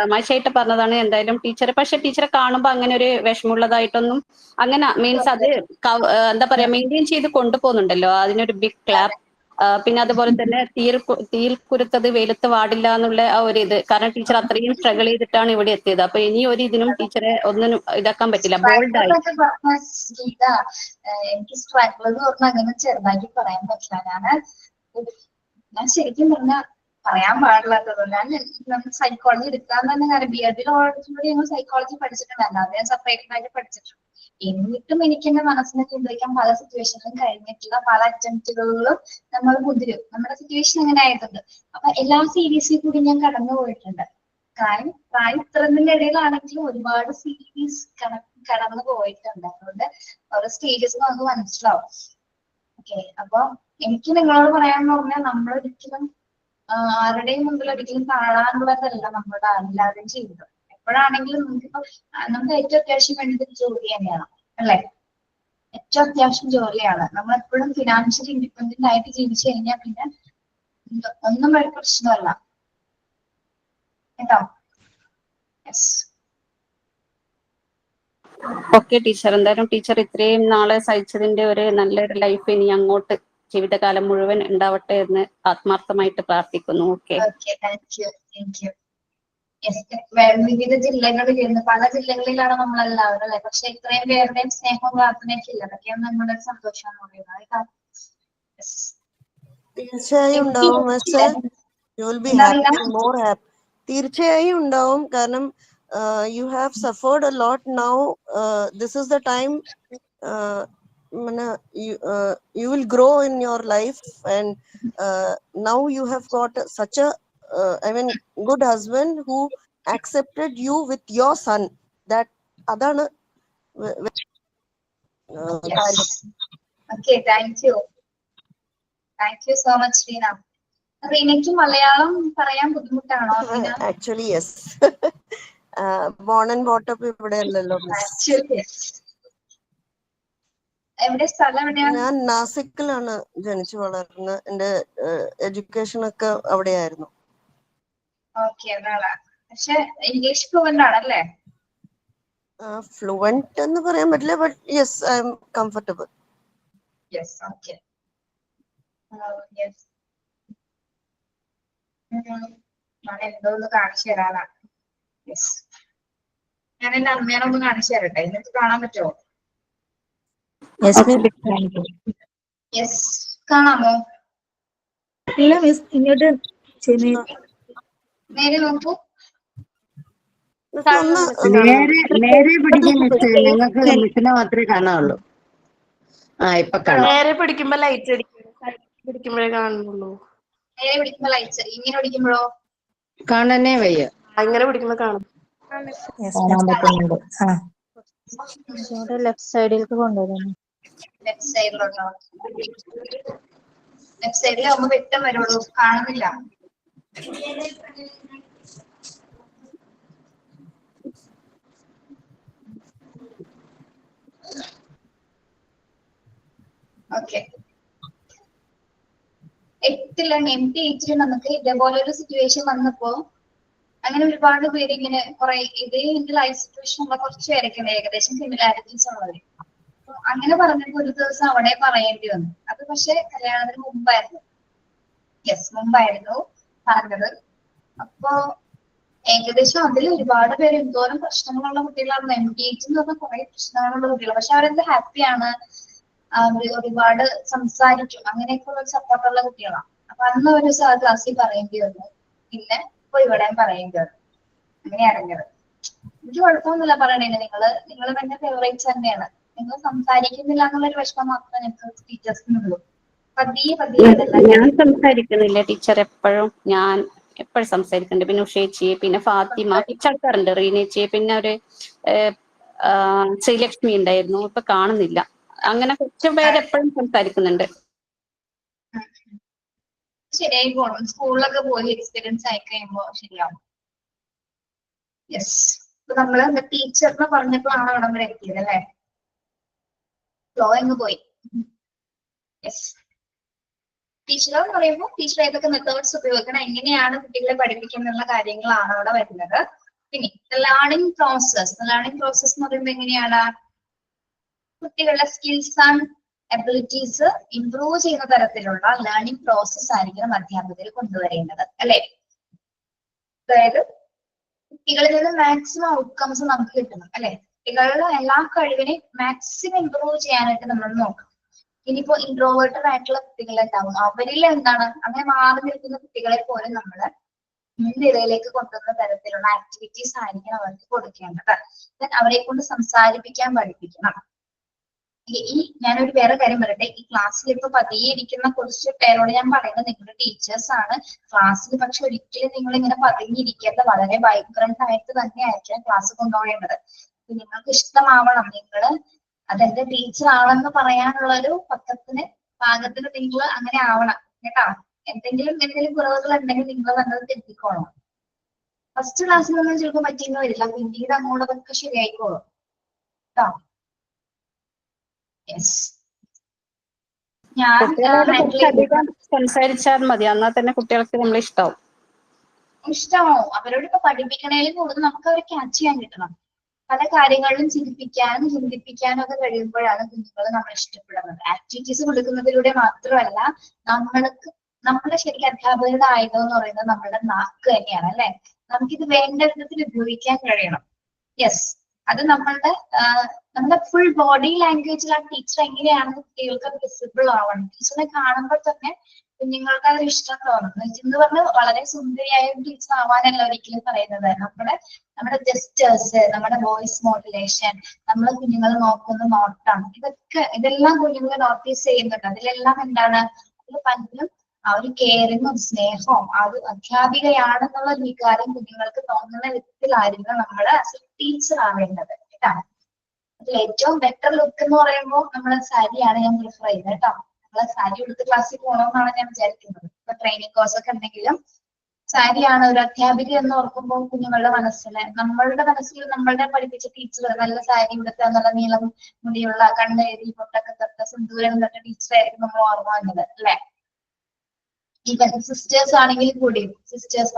തമാശയായിട്ട് പറഞ്ഞതാണ്. എന്തായാലും ടീച്ചർ, പക്ഷെ ടീച്ചറെ കാണുമ്പോൾ അങ്ങനെ ഒരു വിഷമമുള്ളതായിട്ടൊന്നും അങ്ങനെ മീൻസ് അത് എന്താ പറയാ മെയിൻറ്റെയിൻ ചെയ്ത് കൊണ്ടുപോകുന്നുണ്ടല്ലോ, അതിനൊരു ബിഗ് ക്ലാപ്പ്. പിന്നെ അതുപോലെ തന്നെ തീയിൽ കുരുത്തത് വെയിലത്ത് വാടില്ല എന്നുള്ള ആ ഒരു ഇത്, കാരണം ടീച്ചർ അത്രയും സ്ട്രഗിൾ ചെയ്തിട്ടാണ് ഇവിടെ എത്തിയത്. അപ്പൊ ഇനി ഒരു ഇതിനും ടീച്ചറെ ഒന്നിനും ഇതാക്കാൻ പറ്റില്ല, ബോൾഡായി. ഗീത, എനിക്ക് സ്ട്രഗിൾ എന്ന് പറഞ്ഞാൽ അങ്ങനെ ചെറുതാക്കി പറയാൻ പറ്റില്ല. ഞാൻ ശരിക്കും പറഞ്ഞാൽ പറയാൻ പാടില്ലാത്തതല്ല. ഞാൻ സൈക്കോളജി എടുക്കാൻ തന്നെ കാര്യം ബി.എഡിൽ ഓൾറെഡി ഞങ്ങൾ സൈക്കോളജി പഠിച്ചിട്ടുണ്ടായിരുന്നു, അത് ഞാൻ സെപ്പറേറ്റ് ആയിട്ട് പഠിച്ചിട്ടുണ്ട്. എന്നിട്ടും എനിക്ക് എന്റെ മനസ്സിനെ നിയന്ത്രിക്കാൻ പല സിറ്റുവേഷനിലും കഴിഞ്ഞിട്ടുള്ള പല അറ്റംപ്റ്റുകളിലും നമ്മൾ മുതിരും. നമ്മുടെ സിറ്റുവേഷൻ അങ്ങനെ ആയിട്ടുണ്ട്. അപ്പൊ എല്ലാ സീരീസിൽ കൂടി ഞാൻ കടന്നു പോയിട്ടുണ്ട്. പ്രായം ഇത്രതിന്റെ ഇടയിലാണെങ്കിലും ഒരുപാട് സീരീസ് കടന്നു പോയിട്ടുണ്ട്. അതുകൊണ്ട് ഓരോ സ്റ്റേജസ് നമുക്ക് മനസ്സിലാവും. ഓക്കെ, അപ്പൊ എനിക്ക് നിങ്ങളോട് പറയാന്ന് പറഞ്ഞാൽ നമ്മളൊരിക്കലും ആരുടെയും മുമ്പിൽ ഒരിക്കലും താഴാനുള്ളതല്ല നമ്മുടെ എല്ലാവരുടെയും ജീവിതം. എപ്പോഴാണെങ്കിലും നമുക്ക് ഏറ്റവും അത്യാവശ്യം വേണ്ടത് ജോലി തന്നെയാണ്, അല്ലെ? ഏറ്റവും അത്യാവശ്യം ജോലിയാണ്. നമ്മൾ എപ്പോഴും ഫിനാൻഷ്യലി ഇൻഡിപെൻഡന്റ് ആയിട്ട് ജീവിച്ചു കഴിഞ്ഞാൽ പിന്നെ ഒന്നും ഒരു പ്രശ്നമല്ല കേട്ടോ. യെസ്. ഓക്കെ ടീച്ചർ, എന്തായാലും ടീച്ചർ ഇത്രയും നാളെ സഹിച്ചതിന്റെ ഒരു നല്ലൊരു ലൈഫ് ഇനി അങ്ങോട്ട് ജീവിതകാലം മുഴുവൻ ഉണ്ടാവട്ടെ എന്ന് ആത്മാർത്ഥമായിട്ട് പ്രാർത്ഥിക്കുന്നു. Okay, thank you. വിവിധ ജില്ലകളിൽ നിന്ന് പല ജില്ലകളിലാണ് നമ്മളെല്ലാവരും, അല്ലെ? പക്ഷെ ഇത്രയും പേരുടെയും സ്നേഹവും പ്രാർത്ഥനയൊക്കെ ഇല്ല. അതൊക്കെയാണ് നമ്മുടെ ഒരു സന്തോഷം എന്ന് പറയുന്നത്. തീർച്ചയായും ഉണ്ടാവും. You will be happy, more happy. തീർച്ചയായും ഉണ്ടാവും. കാരണം you have suffered a lot now. This is the time you will grow in your life, and now you have got such a good husband who accepted you with your son. That adana Okay, thank you so much, Reena. റീനയ്ക്ക് Malayalam പറയാൻ ബുദ്ധിമുട്ടാണോ? Actually yes. Born and brought up ഇവിടെ അല്ലല്ലോ. എവിടെ സ്ഥലം എവിടെയാണ്? ഞാൻ നാസിക്കിലാണ് ജനിച്ചു വളർന്നത്. എന്റെ എഡ്യൂക്കേഷൻ ഒക്കെ അവിടെയായിരുന്നു. ഓക്കെ, അതാണ്. പക്ഷെ ഇംഗ്ലീഷ് ഫ്ലുവന്റ് ആണല്ലേ? ഫ്ലുവന്റ് എന്ന് പറയാൻ പറ്റില്ല, but yes, I M comfortable. Yes, okay. Yes, ഞാൻ എന്തോ ഒന്ന് കാണിച്ചു തരാനാണ്. യെസ്, ഞാൻ എന്റെ അമ്മേനെ ഒന്ന് കാണിച്ചു തരട്ടെ, എന്നിട്ട് കാണാൻ പറ്റുമോ? യെസ്, കാണാമോ? ഇല്ല മിസ്, ഇങ്ങോട്ട് നേരെ നോക്കൂ. നേരെ പിടിക്കാൻ നിങ്ങൾക്ക് മിസ്സിനെ മാത്രമേ കാണാവുള്ളൂ. ഇപ്പൊ കാണാം. നേരെ പിടിക്കുമ്പോ ലൈറ്റ് പിടിക്കുമ്പോഴേ കാണുന്നുള്ളൂ. നേരെ പിടിക്കുമ്പോ ലൈറ്റ്സ്, ഇങ്ങനെ പിടിക്കുമ്പോഴോ കാണാനേ വയ്യ. അങ്ങനെ പിടിക്കുമ്പോ കാണും. കാണാൻ പറ്റുന്നുണ്ട്. ലെഫ്റ്റ് സൈഡിലേക്ക് കൊണ്ടുവരുന്നു. ലെഫ്റ്റ് സൈഡിലോട്ടോ? ലെഫ്റ്റ് സൈഡിൽ ആവുമ്പോ വ്യക്തം വരുള്ളൂ, കാണുന്നില്ല. ഓക്കെ, 8ലാണ് MT8 നമുക്ക് ഇതേപോലെ ഒരു സിറ്റുവേഷൻ വന്നപ്പോ അങ്ങനെ ഒരുപാട് പേര് ഇങ്ങനെ കുറെ ഇതേ എന്റെ ലൈഫ് സിറ്റുവേഷൻ ഉള്ള കുറച്ച് പേരൊക്കെ ഏകദേശം സിമിലാരിറ്റീസ് ഉള്ളവര്. അങ്ങനെ പറഞ്ഞപ്പോ ഒരു ദിവസം അവിടെ പറയേണ്ടി വന്നു. അത് പക്ഷെ കല്യാണത്തിന് മുമ്പായിരുന്നു. യെസ്, മുമ്പായിരുന്നു പറഞ്ഞത്. അപ്പോ ഏകദേശം അതിൽ ഒരുപാട് പേര് എന്തോരം പ്രശ്നങ്ങളുള്ള കുട്ടികളാണ്. MT8 എന്ന് പറഞ്ഞാൽ കുറെ പ്രശ്നങ്ങളുള്ള കുട്ടികൾ, പക്ഷെ അവരെന്ത് ഹാപ്പിയാണ്, ഒരുപാട് സംസാരിക്കും, അങ്ങനെയൊക്കെയുള്ള സപ്പോർട്ടുള്ള കുട്ടികളാണ്. അപ്പൊ അന്ന് ഒരു ക്ലാസ്സിൽ പറയേണ്ടി വന്നു, പിന്നെ ഇപ്പൊ ഇവിടെയും പറയേണ്ടി വന്നു. അങ്ങനെ അറിഞ്ഞത്. എനിക്ക് കുഴപ്പമൊന്നുമില്ല പറയണേ, നിങ്ങൾ എന്റെ ഫേവറേറ്റ്സ് തന്നെയാണ്. നിങ്ങൾ സംസാരിക്കുന്നില്ല എന്നുള്ളൊരു വിഷമം മാത്രമേ ഞങ്ങൾക്ക് ടീച്ചേഴ്സിനുള്ളൂ. പതിയെ ഞാൻ സംസാരിക്കുന്നില്ല ടീച്ചർ, ഞാൻ എപ്പോഴും സംസാരിക്കുന്നുണ്ട്. പിന്നെ ഉഷേച്ചി, പിന്നെ ഫാത്തിമ ആൾക്കാരുണ്ട്, റീനേച്ചി, പിന്നെ ഒരു ശ്രീലക്ഷ്മി ഉണ്ടായിരുന്നു, ഇപ്പൊ കാണുന്നില്ല. അങ്ങനെ കുറച്ച് പേര് എപ്പോഴും സംസാരിക്കുന്നുണ്ട്. ശരിയായി പോണം. സ്കൂളിലൊക്കെ പോയി എക്സ്പീരിയൻസ് ആയി കഴിയുമ്പോ ശരിയാവും. യെസ്, ഇപ്പൊ നമ്മള് ടീച്ചറിനെ പറഞ്ഞപ്പോഴാണ് അവിടെ വരെ എത്തിയത് അല്ലെ. ഫ്ലോ അങ്ങ് പോയി. യെസ്. ടീച്ചർ എന്ന് പറയുമ്പോൾ ടീച്ചർ ഏതൊക്കെ മെത്തേഡ്സ് ഉപയോഗിക്കണം, എങ്ങനെയാണ് കുട്ടികളെ പഠിപ്പിക്കുന്ന കാര്യങ്ങളാണ് അവിടെ വരുന്നത്. പിന്നെ ലേണിംഗ് പ്രോസസ് എന്ന് പറയുമ്പോൾ എങ്ങനെയാണ് കുട്ടികളുടെ സ്കിൽസ് ആൻഡ് എബിലിറ്റീസ് ഇംപ്രൂവ് ചെയ്യുന്ന തരത്തിലുള്ള ലേണിംഗ് പ്രോസസ് ആയിരിക്കണം അധ്യാപകർ കൊണ്ടുവരേണ്ടത് അല്ലെ. അതായത് കുട്ടികളിൽ നിന്ന് മാക്സിമം ഔട്ട്കംസ് നമുക്ക് കിട്ടണം അല്ലെ. കുട്ടികളുടെ എല്ലാ കഴിവിനെയും മാക്സിമം ഇംപ്രൂവ് ചെയ്യാനായിട്ട് നമ്മൾ നോക്കണം. ഇനിയിപ്പോ ഇൻട്രോവേർട്ടഡ് ആയിട്ടുള്ള കുട്ടികളുണ്ടാവും, അവരിൽ എന്താണ് അങ്ങനെ മാറി നിൽക്കുന്ന കുട്ടികളെ പോലും നമ്മള് മുൻനിരയിലേക്ക് കൊണ്ടുവന്ന തരത്തിലുള്ള ആക്ടിവിറ്റീസ് ആയിരിക്കണം അവർക്ക് കൊടുക്കേണ്ടത്. അവരെ കൊണ്ട് സംസാരിപ്പിക്കാൻ പഠിപ്പിക്കണം. ഈ ഞാനൊരു വേറെ കാര്യം പറയട്ടെ, ഈ ക്ലാസ്സിൽ ഇപ്പൊ പതിയെ ഇരിക്കുന്ന കുറച്ച് പേരോട് ഞാൻ പറയുന്നത് നിങ്ങളുടെ ടീച്ചേഴ്സ് ആണ്. ക്ലാസ്സിൽ പക്ഷെ ഒരിക്കലും നിങ്ങൾ ഇങ്ങനെ പതിഞ്ഞിരിക്കാത്ത വളരെ വൈബ്രന്റ് ആയിട്ട് തന്നെ ആയിരിക്കണം ക്ലാസ് കൊണ്ടുപോകേണ്ടത്. നിങ്ങൾക്ക് ഇഷ്ടമാവണം, നിങ്ങൾ അതെന്റെ ടീച്ചർ ആണെന്ന് പറയാനുള്ള ഒരു പാകത്തിന് നിങ്ങൾ അങ്ങനെ ആവണം കേട്ടാ. എന്തെങ്കിലും കുറവുകൾ ഉണ്ടെങ്കിൽ നിങ്ങൾ തന്നെ തിരുത്തിക്കോളണം. ഫസ്റ്റ് ക്ലാസ്സിലൊന്നും ചിലപ്പോൾ പറ്റിയെന്ന് വരില്ല, പിന്നീട് അങ്ങോട്ടതൊക്കെ ശരിയായിക്കോളും കേട്ടോ. യെസ്. ഞാൻ കുട്ടികളോട് കുറച്ചധികം സംസാരിച്ചാൽ മതി, എന്നാൽ തന്നെ കുട്ടികൾക്ക് നമ്മൾ ഇഷ്ടമാവും. അവരോട് ഇപ്പൊ പഠിപ്പിക്കണേലും കൂടുതൽ നമുക്ക് അവരെ ക്യാച്ച് ചെയ്യാൻ കിട്ടണം. പല കാര്യങ്ങളിലും ചിന്തിപ്പിക്കാനും ചിന്തിപ്പിക്കാനും ഒക്കെ കഴിയുമ്പോഴാണ് കുഞ്ഞുങ്ങൾ നമ്മൾ ഇഷ്ടപ്പെടുന്നത്. ആക്ടിവിറ്റീസ് കൊടുക്കുന്നതിലൂടെ മാത്രമല്ല, നമ്മുടെ ശരിക്കും അധ്യാപകരുടെ ആയുധം എന്ന് പറയുന്നത് നമ്മുടെ നാക്ക് തന്നെയാണ് അല്ലെ. നമുക്കിത് വേണ്ട വിധത്തിൽ ഉപയോഗിക്കാൻ കഴിയണം. യെസ്. അത് നമ്മുടെ ഫുൾ ബോഡി ലാംഗ്വേജിൽ ആ ടീച്ചർ എങ്ങനെയാണെന്ന് കുട്ടികൾക്ക് വിസിബിൾ ആവണം. ടീച്ചറിനെ കാണുമ്പോൾ തന്നെ കുഞ്ഞുങ്ങൾക്ക് അത് ഇഷ്ടം തോന്നും. എന്ന് പറഞ്ഞ് വളരെ സുന്ദരിയായ ടീച്ചർ ആവാനല്ല ഒരിക്കലും പറയുന്നത്. നമ്മുടെ ജെസ്റ്റേഴ്സ്, നമ്മുടെ വോയിസ് മോഡുലേഷൻ, നമ്മൾ കുഞ്ഞുങ്ങൾ നോക്കുന്ന നോട്ടം, ഇതെല്ലാം കുഞ്ഞുങ്ങൾ നോട്ടീസ് ചെയ്യുന്നുണ്ട്. അതിലെല്ലാം എന്താണ്, അതിൽ പലരും ആ ഒരു കെയറിങ്ങും സ്നേഹവും ആ ഒരു അധ്യാപികയാണെന്നുള്ള വികാരം കുഞ്ഞുങ്ങൾക്ക് തോന്നുന്ന വിധത്തിലായിരിക്കണം നമ്മൾ ടീച്ചർ ആവേണ്ടത് കേട്ടോ. അതിൽ ഏറ്റവും ബെറ്റർ ലുക്ക് എന്ന് പറയുമ്പോൾ നമ്മുടെ സാരിയാണ് ഞാൻ പ്രിഫർ ചെയ്യുന്നത് കേട്ടോ. നമ്മളെ സാരി എടുത്ത് ക്ലാസ്സിൽ പോകണമെന്നാണ് ഞാൻ വിചാരിക്കുന്നത്. ഇപ്പൊ ട്രെയിനിങ് കോഴ്സ് ഒക്കെ ഉണ്ടെങ്കിലും സാരിയാണ് ഒരു അധ്യാപിക എന്ന് ഓർക്കുമ്പോൾ കുഞ്ഞുങ്ങളുടെ നമ്മളുടെ മനസ്സിൽ നമ്മളുടെ പഠിപ്പിച്ച ടീച്ചർ നല്ല സാരി ഉടുത്ത നല്ല നീളം മുടിയുള്ള കണ്ണെഴുതി പൊട്ടൊക്കെ തൊട്ട സിന്ദൂരം തൊട്ട ടീച്ചറായിരിക്കും നമ്മൾ ഓർമ്മ വന്നത് അല്ലെ. ഈവൻ സിസ്റ്റേഴ്സ് ആണെങ്കിൽ കൂടിയും,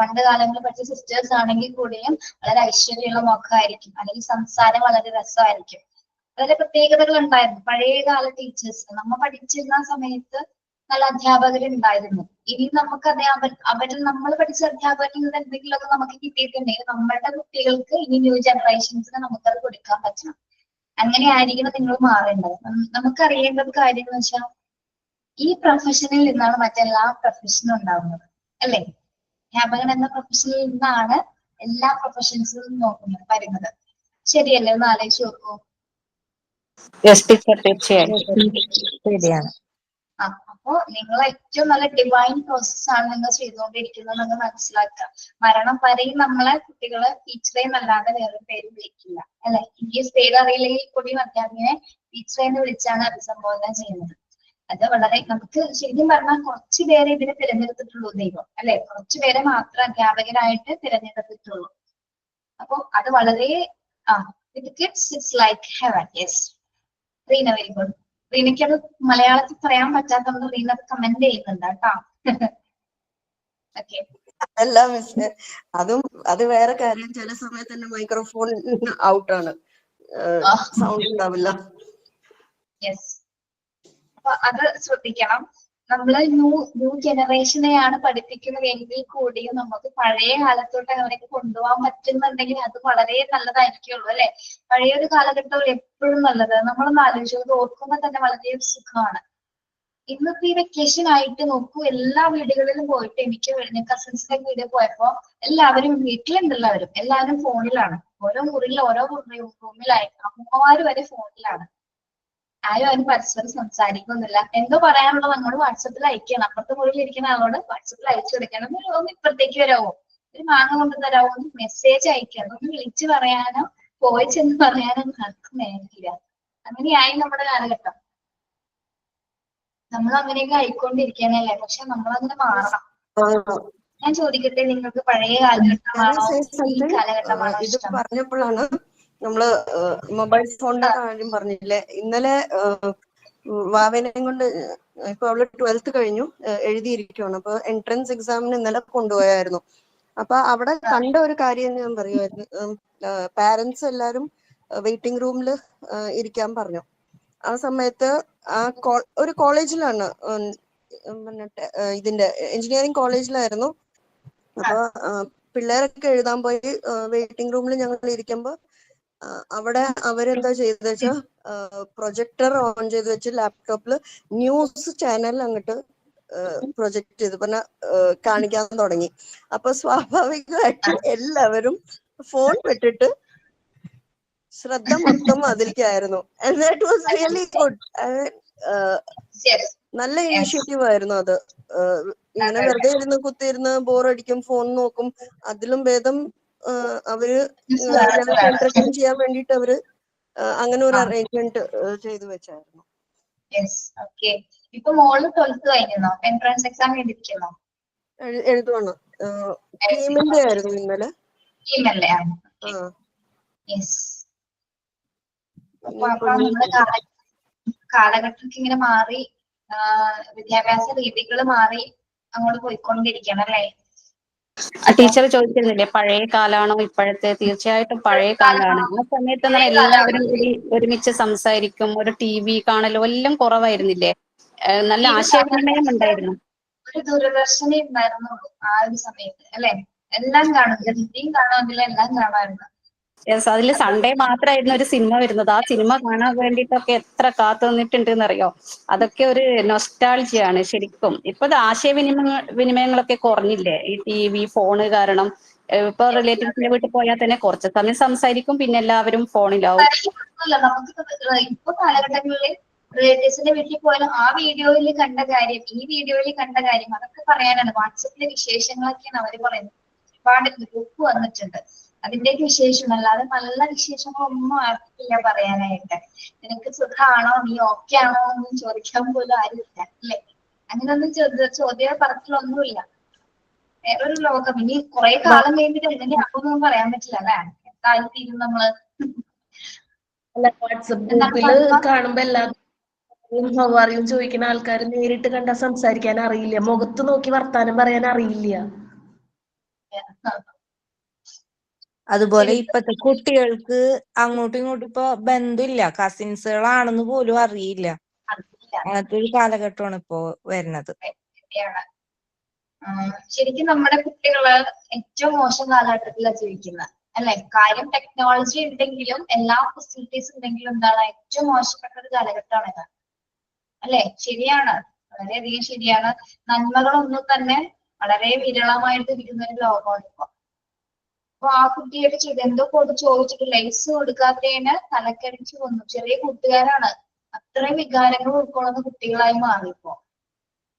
പണ്ട് കാലങ്ങളിൽ പഠിച്ച സിസ്റ്റേഴ്സ് ആണെങ്കിൽ കൂടിയും വളരെ ഐശ്വര്യമുള്ള മുഖമായിരിക്കും, അല്ലെങ്കിൽ സംസാരം വളരെ രസമായിരിക്കും. വളരെ പ്രത്യേകതകൾ ഉണ്ടായിരുന്നു പഴയകാല ടീച്ചേഴ്സ്. നമ്മൾ പഠിച്ചിരുന്ന സമയത്ത് നല്ല അധ്യാപകരുണ്ടായിരുന്നു. ഇനി നമുക്കതേ നമ്മൾ പഠിച്ച അധ്യാപകരിൽ നിന്ന് എന്തെങ്കിലുമൊക്കെ നമുക്ക് കിട്ടിയിട്ടുണ്ടെങ്കിൽ നമ്മളുടെ കുട്ടികൾക്ക് ഇനി ന്യൂ ജനറേഷൻസിന് നമുക്കത് കൊടുക്കാൻ പറ്റണം. അങ്ങനെ ആയിരിക്കണം നിങ്ങൾ മാറേണ്ടത്. നമുക്കറിയേണ്ടത് കാര്യം എന്ന് വെച്ചാൽ ഈ പ്രൊഫഷനിൽ നിന്നാണ് മറ്റെല്ലാ പ്രൊഫഷനും ഉണ്ടാവുന്നത് അല്ലെ. അധ്യാപകൻ എന്ന പ്രൊഫഷനിൽ നിന്നാണ് എല്ലാ പ്രൊഫഷൻസും വരുന്നത്. ശരിയല്ലേ? ഒന്ന് ആലോചിച്ച് നോക്കൂ. ശരിയാണ്. അപ്പോ നിങ്ങൾ ഏറ്റവും നല്ല ഡിവൈൻ പ്രോസസ് ആണ് നിങ്ങൾ ചെയ്തുകൊണ്ടിരിക്കുന്നത് എന്ന് മനസ്സിലാക്കുക. മരണം വരെയും നമ്മളെ കുട്ടികള് ടീച്ചറേയും അല്ലാതെ വേറെ പേര് വിളിക്കില്ല അല്ലെ. ഇംഗ്ലീഷ് പേര് അറിയില്ലെങ്കിൽ കൂടി അധ്യാപികനെ ടീച്ചറെ എന്ന് വിളിച്ചാണ് അഭിസംബോധന ചെയ്യുന്നത്. അത് വളരെ നമുക്ക് ശരിക്കും പറഞ്ഞാൽ കുറച്ചു പേരെ ഇതിനെ തിരഞ്ഞെടുത്തിട്ടുള്ളൂ ദൈവം അല്ലെ. കുറച്ചു പേരെ മാത്രം അധ്യാപകരായിട്ട് തിരഞ്ഞെടുത്തിട്ടുള്ളൂ. അപ്പൊ അത് വളരെ it's like heaven. Yes. Reena very good. റീനയ്ക്കത് മലയാളത്തിൽ പറയാൻ പറ്റാത്തതുകൊണ്ട് റീന കമന്റ് ചെയ്യുന്നുണ്ട് കേട്ടോ. ഓക്കെ. അല്ല മിസ്, അത് വേറെ കാര്യം. ചില സമയത്ത് തന്നെ മൈക്രോഫോൺ ഔട്ടാണ്, സൗണ്ട് ഉണ്ടാവില്ല. യെസ്. അപ്പൊ അത് ശ്രദ്ധിക്കണം. നമ്മള് ന്യൂ ജനറേഷനെയാണ് പഠിപ്പിക്കുന്നത് എങ്കിൽ കൂടിയും നമുക്ക് പഴയ കാലത്തോട്ട് അവരൊക്കെ കൊണ്ടുപോകാൻ പറ്റുന്നുണ്ടെങ്കിൽ അത് വളരെ നല്ലതായിരിക്കുള്ളൂ അല്ലെ. പഴയൊരു കാലഘട്ടം എപ്പോഴും നല്ലത്. നമ്മളൊന്ന് ആലോചിച്ചത് ഓർക്കുമ്പോൾ തന്നെ വളരെ സുഖമാണ്. ഇന്നിപ്പോ ഈ വെക്കേഷൻ ആയിട്ട് നോക്കൂ, എല്ലാ വീടുകളിലും പോയിട്ട് എനിക്ക് കസിൻസിന്റെ വീട് പോയപ്പോ എല്ലാവരും വീട്ടിലുണ്ടെല്ലാവരും എല്ലാവരും ഫോണിലാണ്. ഓരോ മുറിയിൽ ഓരോ റൂമിലായിട്ട് അമ്മമാര് വരെ ഫോണിലാണ്. ആരും അതിന് പരസ്പരം സംസാരിക്കുന്നില്ല. എന്തോ പറയാനുള്ളത് അങ്ങോട്ട് വാട്സപ്പിൽ അയക്കണം. അപ്പുറത്തെ മുറിയിൽ ഇരിക്കുന്ന ആളോട് വാട്സപ്പിൽ അയച്ചു കൊടുക്കണം. ഒന്ന് ഇപ്പുറത്തേക്ക് വരാമോ, ഒരു മാങ്ങ കൊണ്ട് തരാമോ, ഒന്ന് മെസ്സേജ് അയക്കണം. ഒന്ന് വിളിച്ചു പറയാനോ പോയി ചെന്ന് പറയാനോ ആർക്കും നേരില്ല. അങ്ങനെയായി നമ്മുടെ കാലഘട്ടം. നമ്മൾ അങ്ങനെയൊക്കെ ആയിക്കൊണ്ടിരിക്കണല്ലേ. പക്ഷെ നമ്മളതിന് മാറണം. ഞാൻ ചോദിക്കട്ടെ, നിങ്ങൾക്ക് പഴയ കാലഘട്ടമാണോ ഈ കാലഘട്ടമാണോ ഇത് ഇഷ്ടം? പറഞ്ഞപ്പോഴാണ് നമ്മള് മൊബൈൽ ഫോണിന്റെ കാര്യം പറഞ്ഞില്ലേ. ഇന്നലെ വാവേനെയും കൊണ്ട് ഇപ്പൊ അവള് 12th കഴിഞ്ഞു, എഴുതിയിരിക്കുകയാണ്. അപ്പൊ എൻട്രൻസ് എക്സാമിന് ഇന്നലെ കൊണ്ടുപോയായിരുന്നു. അപ്പൊ അവിടെ കണ്ട ഒരു കാര്യം ഞാൻ പറയുമായിരുന്നു. പാരന്റ്സ് എല്ലാരും വെയിറ്റിംഗ് റൂമിൽ ഇരിക്കാൻ പറഞ്ഞു. ആ സമയത്ത് ഒരു കോളേജിലാണ്, ഇതിന്റെ എഞ്ചിനീയറിംഗ് കോളേജിലായിരുന്നു. അപ്പൊ പിള്ളേരൊക്കെ എഴുതാൻ പോയി വെയിറ്റിംഗ് റൂമിൽ ഞങ്ങൾ ഇരിക്കുമ്പോ അവിടെ അവരെന്താ ചെയ്തെന്ന് വെച്ചാൽ പ്രൊജക്ടർ ഓൺ ചെയ്ത് വെച്ച് ലാപ്ടോപ്പിൽ ന്യൂസ് ചാനൽ അങ്ങോട്ട് പ്രൊജക്ട് ചെയ്ത് പറഞ്ഞ കാണിക്കാൻ തുടങ്ങി. അപ്പൊ സ്വാഭാവികമായിട്ട് എല്ലാവരും ഫോൺ വിട്ടിട്ട് ശ്രദ്ധ മൊത്തം അതിലേക്കായിരുന്നു. And that was really good. നല്ല ഇനിഷ്യേറ്റീവ് ആയിരുന്നു അത്. ഇങ്ങനെ വെറുതെ ഇരുന്ന് കുത്തിയിരുന്ന് ബോറടിക്കും, ഫോൺ നോക്കും. അതിലും ഭേദം അവര് എന്റർടൈൻ ചെയ്യാൻ വേണ്ടിട്ട് അവര് അങ്ങനെ ഒരു അറേഞ്ച്മെന്റ് ചെയ്തു വെച്ചായിരുന്നു. ഇപ്പൊ മോള് 12th കഴിഞ്ഞോ? എൻട്രൻസ് എക്സാം എഴുതിയിരിക്കുന്നോ? എഴുതുവാണ്. ടീമിന്റെ ആയിരുന്നു ഇന്നലെ. ടീമല്ലേ? അപ്പൊ നമ്മുടെ കാലഘട്ടമൊക്കെ ഇങ്ങനെ മാറി, വിദ്യാഭ്യാസ രീതികൾ മാറി അങ്ങോട്ട് പോയിക്കൊണ്ടിരിക്കണം അല്ലേ? ടീച്ചർ ചോദിക്കുന്നില്ലേ പഴയ കാലാണോ ഇപ്പോഴത്തെ? തീർച്ചയായിട്ടും പഴയ കാലാണ്. ആ സമയത്ത് എല്ലാവരും കൂടി ഒരുമിച്ച് സംസാരിക്കും, ഒരു TV കാണലും എല്ലാം കുറവായിരുന്നില്ലേ? നല്ല ആശയവിനിമയം ഉണ്ടായിരുന്നു. ഒരു ദൂരദർശനേ ഉണ്ടായിരുന്നുള്ളൂ ആ ഒരു സമയത്ത് അല്ലെ? എല്ലാം കാണും, ഹിന്ദിയും കാണുമെങ്കിൽ എല്ലാം കാണാമായിരുന്നു. യെസ്, അതിൽ സൺഡേ മാത്രമായിരുന്നു ഒരു സിനിമ വരുന്നത്. ആ സിനിമ കാണാൻ വേണ്ടിയിട്ടൊക്കെ എത്ര കാത്തു നിന്നിട്ടുണ്ട് എന്നറിയോ? അതൊക്കെ ഒരു നൊസ്റ്റാൾജിയാണ് ശരിക്കും. ഇപ്പൊ വിനിമയങ്ങളൊക്കെ കുറഞ്ഞില്ലേ ഈ TV ഫോണ് കാരണം? ഇപ്പൊ റിലേറ്റീവ്സിന്റെ വീട്ടിൽ പോയാൽ തന്നെ കുറച്ച് സമയം സംസാരിക്കും, പിന്നെ എല്ലാവരും ഫോണിലാവും. നമുക്ക് ഇപ്പൊ കാലഘട്ടങ്ങളിൽ റിലേറ്റീവ്സിന്റെ വീട്ടിൽ പോയാലും ആ വീഡിയോയിൽ കണ്ട കാര്യം, ഈ വീഡിയോയിൽ കണ്ട കാര്യം അതൊക്കെ പറയാനാണ്. വാട്സപ്പിലെ വിശേഷങ്ങളൊക്കെയാണ് അവര് പറയുന്നത്. ഒരുപാട് ഗ്രൂപ്പ് വന്നിട്ടുണ്ട്, അതിന്റെയൊക്കെ വിശേഷം. അല്ലാതെ നല്ല വിശേഷങ്ങളൊന്നും ആർക്കില്ല പറയാനായിട്ട്. നിനക്ക് സുഖമാണോ, നീ ഓക്കെ ആണോ എന്ന് ചോദിക്കാൻ പോലും ആരുമില്ല അല്ലെ? അങ്ങനെയൊന്നും ചോദ്യ പറച്ചിലൊന്നുമില്ല. വേറൊരു ലോകം. ഇനി കുറെ കാലം കഴിഞ്ഞിട്ട് എങ്ങനെയാണെന്നൊന്നും പറയാൻ പറ്റില്ല അല്ലെ? എന്തായാലും തീരും നമ്മള്. വാട്സപ്പ് ഗ്രൂപ്പില് കാണുമ്പോ എല്ലാവരും ഹൗവാറിയും ചോദിക്കുന്ന ആൾക്കാർ നേരിട്ട് കണ്ടാൽ സംസാരിക്കാൻ അറിയില്ല, മുഖത്ത് നോക്കി വർത്താനം പറയാൻ അറിയില്ല. അതുപോലെ ഇപ്പത്തെ കുട്ടികൾക്ക് അങ്ങോട്ടും ഇങ്ങോട്ടും ഇപ്പൊ ബന്ധമില്ല, കസിൻസുകളാണെന്ന് പോലും അറിയില്ല. അങ്ങനത്തെ ഒരു കാലഘട്ടമാണ് ഇപ്പോ വരുന്നത്. ശരിക്കും നമ്മുടെ കുട്ടികള് ഏറ്റവും മോശം കാലഘട്ടത്തിലാണ് ജീവിക്കുന്നത് അല്ലെ? കാര്യം ടെക്നോളജി ഉണ്ടെങ്കിലും എല്ലാ ഫെസിലിറ്റീസ് ഉണ്ടെങ്കിലും എന്താണ് ഏറ്റവും മോശപ്പെട്ട ഒരു കാലഘട്ടമാണ് ഇത് അല്ലെ? ശരിയാണ്, വളരെയധികം ശരിയാണ്. നന്മകളൊന്നും തന്നെ വളരെ വിരളമായിട്ട് ഇരിക്കുന്ന ഒരു ലോകമാണ് ഇപ്പൊ. അപ്പൊ ആ കുട്ടിയുടെ ചെയ്ത് എന്തോ ചോദിച്ചിട്ട് ലൈസ് കൊടുക്കാത്തതിന് തലക്കടിച്ചു കൊന്നു. ചെറിയ കൂട്ടുകാരാണ്, അത്രയും വികാരങ്ങൾ ഉൾക്കൊള്ളുന്ന കുട്ടികളായി മാറിയപ്പോ.